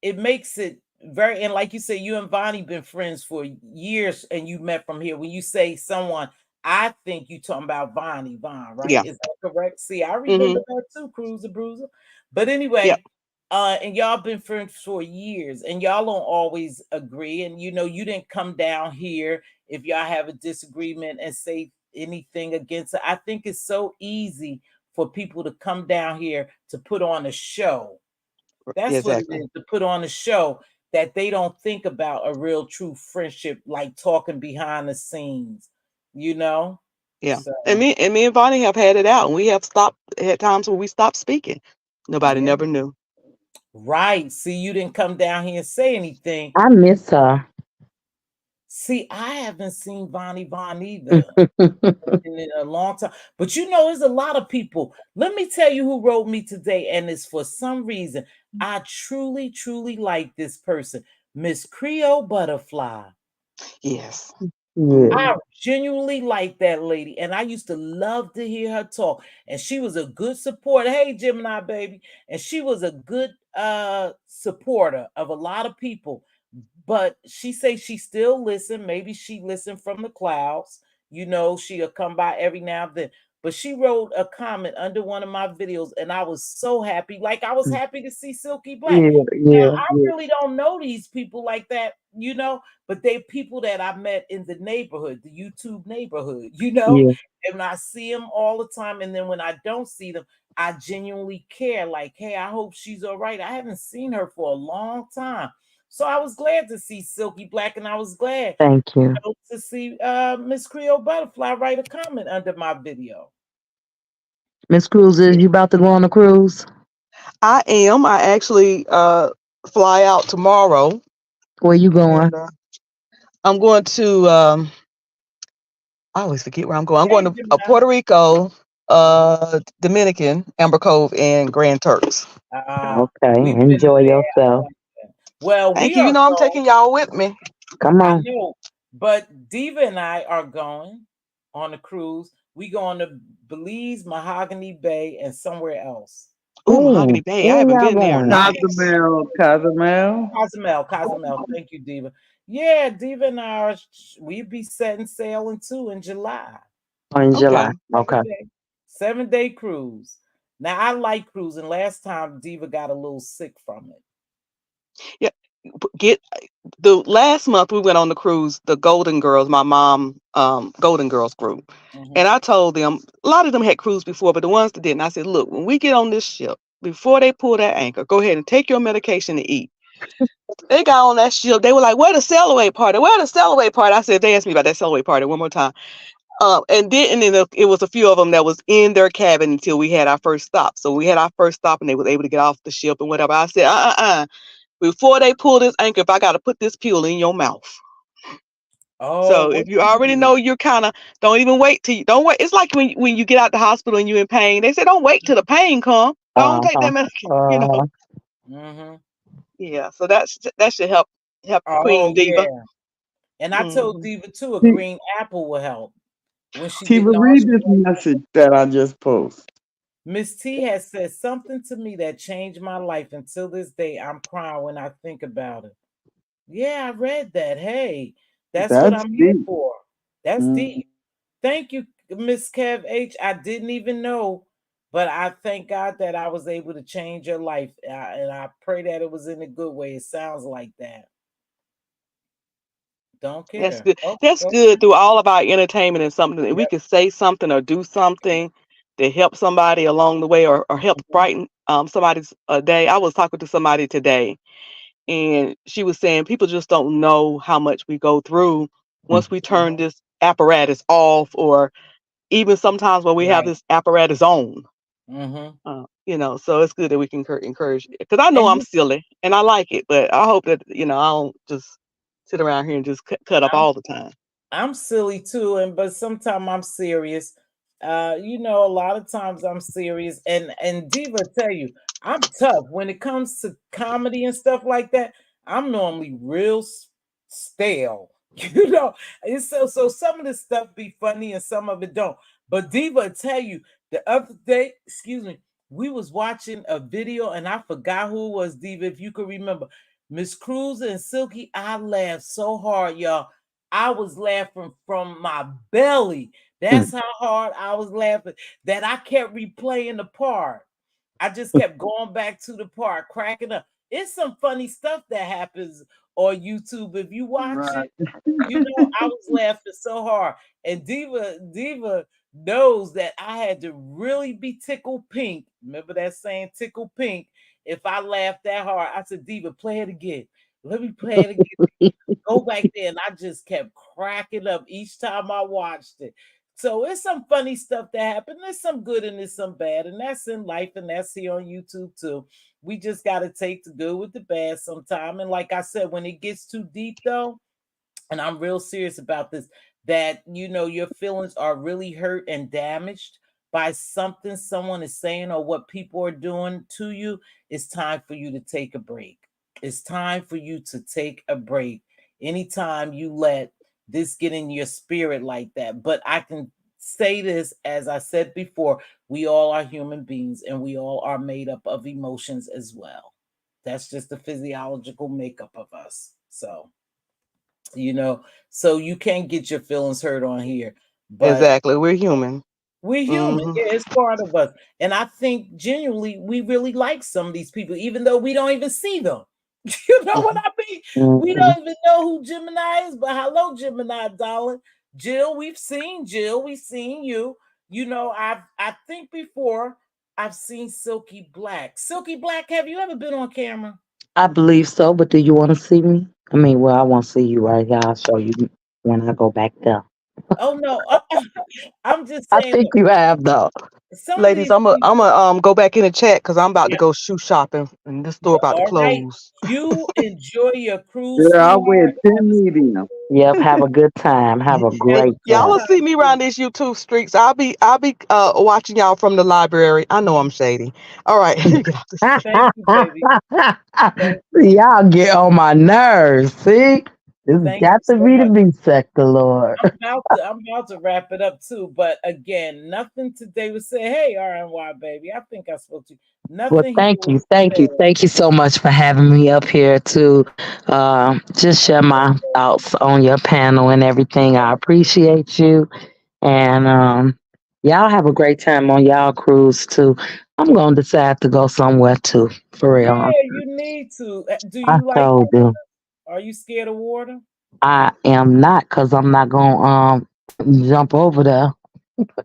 it makes it very, and like you say, you and Vonnie been friends for years, and you met from here. When you say someone, I think you talking about Von, right? yeah. Is that correct? See, I Mm-hmm. remember that too, Cruiser Bruiser. But Yeah. anyway, and y'all been friends for years, and y'all don't always agree. And you didn't come down here if y'all have a disagreement and say anything against it. I think it's so easy for people to come down here to put on a show. That's what it Exactly. is, to put on a show, that they don't think about a real true friendship, like talking behind the scenes, you know? Yeah. So And me and Bonnie have had it out, and we have had times where we stopped speaking. Nobody yeah. never knew. Right. See, you didn't come down here and say anything. I miss her. See, I haven't seen Vonnie Von either in a long time. But there's a lot of people. Let me tell you who wrote me today, and it's for some reason. I truly, truly like this person, Miss Creole Butterfly. Yes. Yeah. Mm-hmm. I genuinely like that lady, and I used to love to hear her talk. And she was a good supporter. Hey, Gemini baby, and she was a good supporter of a lot of people. But she say she still listen. Maybe she listened from the clouds. She'll come by every now and then. But she wrote a comment under one of my videos, and I was so happy. Like, I was happy to see Silky Black. Yeah, Now, yeah, I yeah, really don't know these people like that, but they people that I met in the neighborhood, the YouTube neighborhood, yeah. and I see them all the time. And then when I don't see them, I genuinely care. Like, hey, I hope she's all right. I haven't seen her for a long time. So I was glad to see Silky Black, and I was glad, Thank you. to see Miss Creole Butterfly write a comment under my video. Miss Cruz, is you about to go on a cruise? I am. I actually fly out tomorrow, Where you going? and I'm going to. I always forget where I'm going. I'm Hey, going to Gemini. Puerto Rico, Dominican, Amber Cove, and Grand Turks. Okay, We've been enjoy there. I yourself. like that. Well, Thank we you. are You know I'm going. taking y'all with me. Come I on. know, but Diva and I are going on a cruise. We going to Belize, Mahogany Bay, and somewhere else. Oh, Mahogany Ooh, Bay. I where haven't y'all been there. going? Nice. Cozumel, Cozumel. Cozumel. Thank you, Diva. Yeah, Diva and I we be setting sailing too in July. Oh, in Okay. July. Okay. 7 day, 7 day cruise. Now I like cruising. Last time Diva got a little sick from it. Yeah. Get the last month we went on the cruise, the Golden Girls, my mom, Golden Girls group. And Mhm. I told them, a lot of them had cruised before, but the ones that didn't, I said, look, when we get on this ship, before they pull that anchor, go ahead and take your medication to eat. They got on that ship. They were like, where the sail away party? Where the sail away party? I said, they asked me about that sail away party one more time. It was a few of them that was in their cabin until we had our first stop. So we had our first stop and they was able to get off the ship and whatever. I said, before they pull this anchor, if I got to put this pill in your mouth. Oh, So what if you you already do? know you're kind of, don't even wait till you, don't wait. It's like when you get out the hospital and you're in pain. They say don't wait till the pain come. Don't take Uh-huh. that medication. Uh, Mm-hmm. Yeah. So that should help Oh Queen Diva. yeah. And I told Hmm. Diva too, a T- green apple will help when she get Tiva, read nauseous. this message that I just posted. Miss T has said something to me that changed my life. Until this day, I'm crying when I think about it. Yeah, I read that. Hey, that's what That's I'm here deep. for. That's Mm. deep. Thank you, Miss Kev H. I didn't even know, but I thank God that I was able to change your life. And I pray that it was in a good way. It sounds like that. Don't That's care. good. Oh, That's okay. good through all of our entertainment and something that we Yep. could say something or do something to help somebody along the way or help Mhm. brighten somebody's day. I was talking to somebody today and she was saying people just don't know how much we go through once we turn Mhm. this apparatus off or even sometimes when we have Right. this apparatus on. Mm-hmm. So it's good that we can encourage because I know And I'm silly and I like it, but I hope that I don't just sit around here and just cut up I'm all the time. I'm silly too, and but sometimes I'm serious. A lot of times I'm serious, and Diva tell you I'm tough when it comes to comedy and stuff like that. I'm normally real stale. It's so some of the stuff be funny and some of it don't. But Diva tell you the other day, excuse me, we was watching a video and I forgot who it was. Diva, if you could remember, Miss Cruz and Silky, I laughed so hard, y'all. I was laughing from my belly. That's how hard I was laughing that I kept replaying the part. I just kept going back to the part, cracking up. It's some funny stuff that happens on YouTube. If you watch Right. it, I was laughing so hard. And Diva knows that I had to really be tickled pink. Remember that saying, tickle pink? If I laughed that hard, I said, Diva, play it again. Let me play it again. Go back there, and I just kept cracking up each time I watched it. So it's some funny stuff that happened. There's some good and there's some bad, and that's in life, and that's here on YouTube too. We just got to take the good with the bad sometime. And like I said, when it gets too deep, though, and I'm real serious about this, that your feelings are really hurt and damaged by something someone is saying or what people are doing to you, it's time for you to take a break. It's time for you to take a break. Anytime you let this get in your spirit like that. But I can say this, as I said before, we all are human beings and we all are made up of emotions as well. That's just the physiological makeup of us. You know, so you can't get your feelings hurt on here. But Exactly. We're human. we're human. Hmm. Yeah, it's part of us. And I think genuinely we really like some of these people, even though we don't even see them. You know what I mean? We mhm. don't even know who Gemini is, but hello, Gemini, darling. Jill, we've seen Jill, we've seen you. I think before I've seen Silky Black. Silky Black, have you ever been on camera? I believe so, but do you want to see me? I mean, well, I won't see you right here. I'll show you when I go back there. Oh no, I'm just I saying think you have though. some of Ladies, these I'm people. gonna go back in the chat because I'm about to go shoe shopping and this store about to All right. close. You enjoy your cruise, Yeah, I sweetheart. went 10 medium. Yep, have a good time. Have a Have a great good Y'all time. will see time me too. around these YouTube streets. I'll be watching y'all from the library. I know I'm shady. All right, get off this. Thank you, baby. Thank you. Y'all get on my nerves. See, it's Thank you got to so be the much. B sector, Lord. I'm about to wrap it up too. But again, nothing today would say, hey, RNY baby. I think I spoke to you. Well, Nothing here was said. thank you so much for having me up here to just share my thoughts on your panel and everything. I appreciate you, and y'all have a great time on y'all cruise too. I'm gonna decide to go somewhere too, for real. Yeah, you need to. Do I you like told water? you Are you scared of water? I am not, cause I'm not gonna jump over there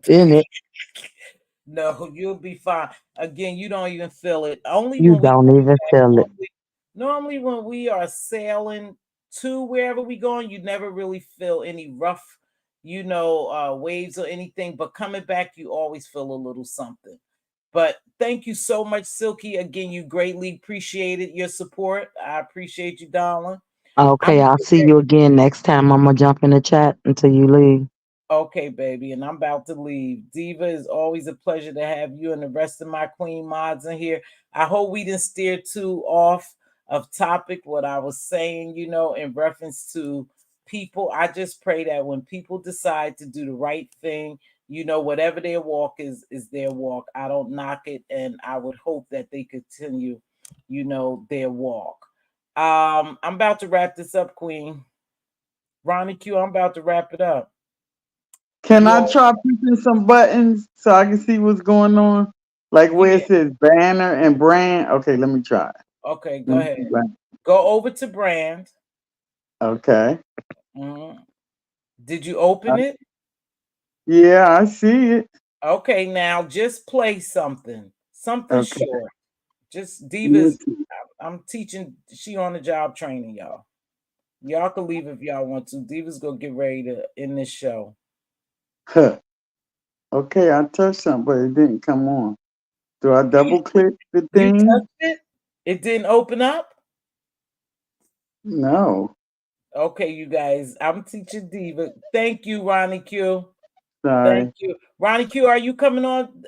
in it. No, you'll be fine. Again, you don't even feel it. Only You when we don't even feel it. normally when we are sailing to wherever we going, you never really feel any rough, waves or anything. But coming back, you always feel a little something. But thank you so much, Silky. Again, you greatly appreciated your support. I appreciate you, darling. Okay, I'm I'll see you again next time. I'm gonna jump in the chat until you leave. okay, baby, and I'm about to leave. Diva, is always a pleasure to have you and the rest of my queen mods in here. I hope we didn't steer too off of topic what I was saying, in reference to people. I just pray that when people decide to do the right thing, whatever their walk is their walk. I don't knock it, and I would hope that they continue, their walk. I'm about to wrap this up, Queen. Ronnie Q, I'm about to wrap it up. Can You I all, try pushing some buttons so I can see what's going on? Like where yeah. it says banner and brand. Okay, let me try. Okay, go Let me ahead. see brand. Go over to brand. Okay. Mhm. Did you open it? Yeah, I see it. Okay, now just play something Okay. short. Just Let me Divas. see. I'm teaching. She on the job training, y'all. Y'all can leave if y'all want to. Divas gonna get ready to end this show. Huh. Okay, I touched something, but it didn't come on. Do I You double click the you thing? touched it. It didn't open up. No. Okay, you guys. I'm teaching Diva. Thank you, Ronnie Q. Thank Sorry. you, Ronnie Q. Are you coming on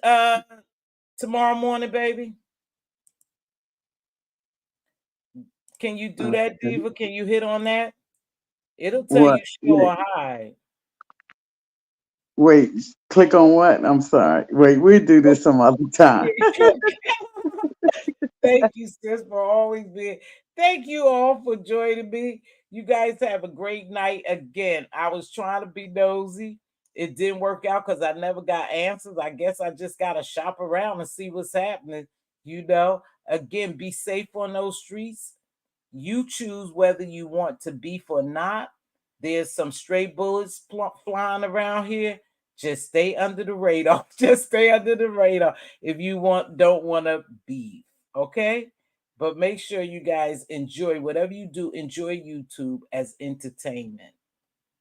tomorrow morning, baby? Can you do that, Okay. Diva? Can you hit on that? It'll tell What? you show Wait, or hide. wait. Click on what? I'm sorry. Wait, we'll do this some other time. Thank you, sis, for always being. Thank you all for joining me. You guys have a great night. Again, I was trying to be nosy. It didn't work out because I never got answers. I guess I just got to shop around and see what's happening. Again, be safe on those streets. You choose whether you want to beef or not. There's some stray bullets flying around here. Just stay under the radar. Just stay under the radar if you don't want to beef. Okay? But make sure you guys enjoy whatever you do, enjoy YouTube as entertainment.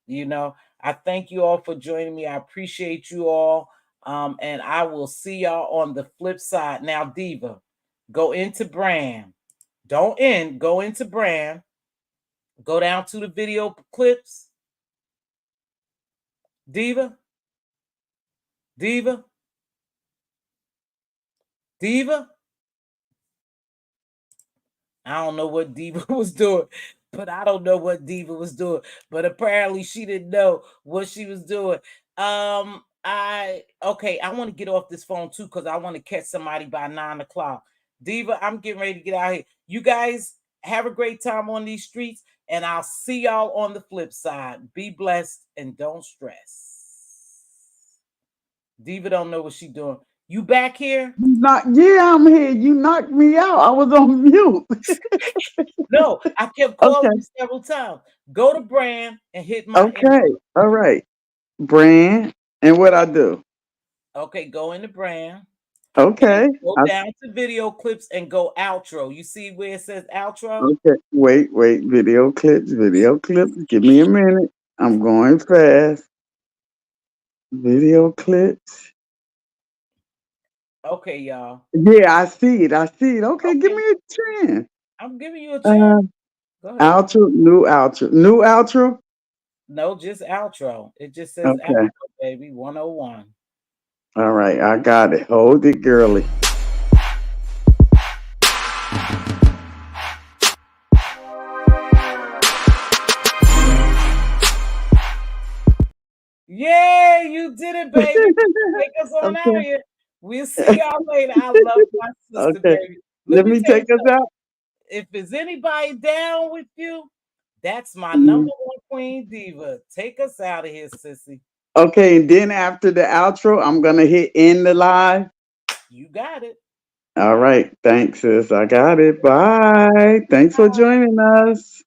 I thank you all for joining me. I appreciate you all. And I will see y'all on the flip side. Now, Diva, go into brand. Don't end. Go into brand. Go down to the video clips. Diva. Diva. Diva. I don't know what Diva was doing, but I don't know what Diva was doing. But apparently she didn't know what she was doing. I want to get off this phone too because I want to catch somebody by 9 o'clock. Diva, I'm getting ready to get out here. You guys have a great time on these streets, and I'll see y'all on the flip side. Be blessed and don't stress. Diva don't know what she doing. You back here? Yeah, I'm here. You knocked me out. I was on mute. No, I kept Okay. calling you several times. Go to brand and hit my Okay. inbox. All right. Brand. And what I do? Okay, go into brand and Okay. go down to video clips and go outro. You see where it says outro? Okay. Wait. Video clips. Video clips. Give me a minute. I'm going fast. Video clips. Okay, y'all. Yeah, I see it. I see it. Okay, give Okay, me a chance. I'm giving you a chance. Uh, Go ahead. outro. New outro. New outro. No, just outro. It just says Okay. outro, baby. 101. All right. I got it. Hold it, girly. Yeah, you did it, baby. Take us on out of Okay. here. We'll see y'all later. I love my sister, Okay. baby. Let Let me me tell you take us something. out. If there's anybody down with you, that's my Mhm. number one queen diva. Take us out of here, sissy. Okay, and then after the outro, I'm gonna hit end the live. You got it. All right. Thanks, sis. I got it. Bye. Thanks for joining us.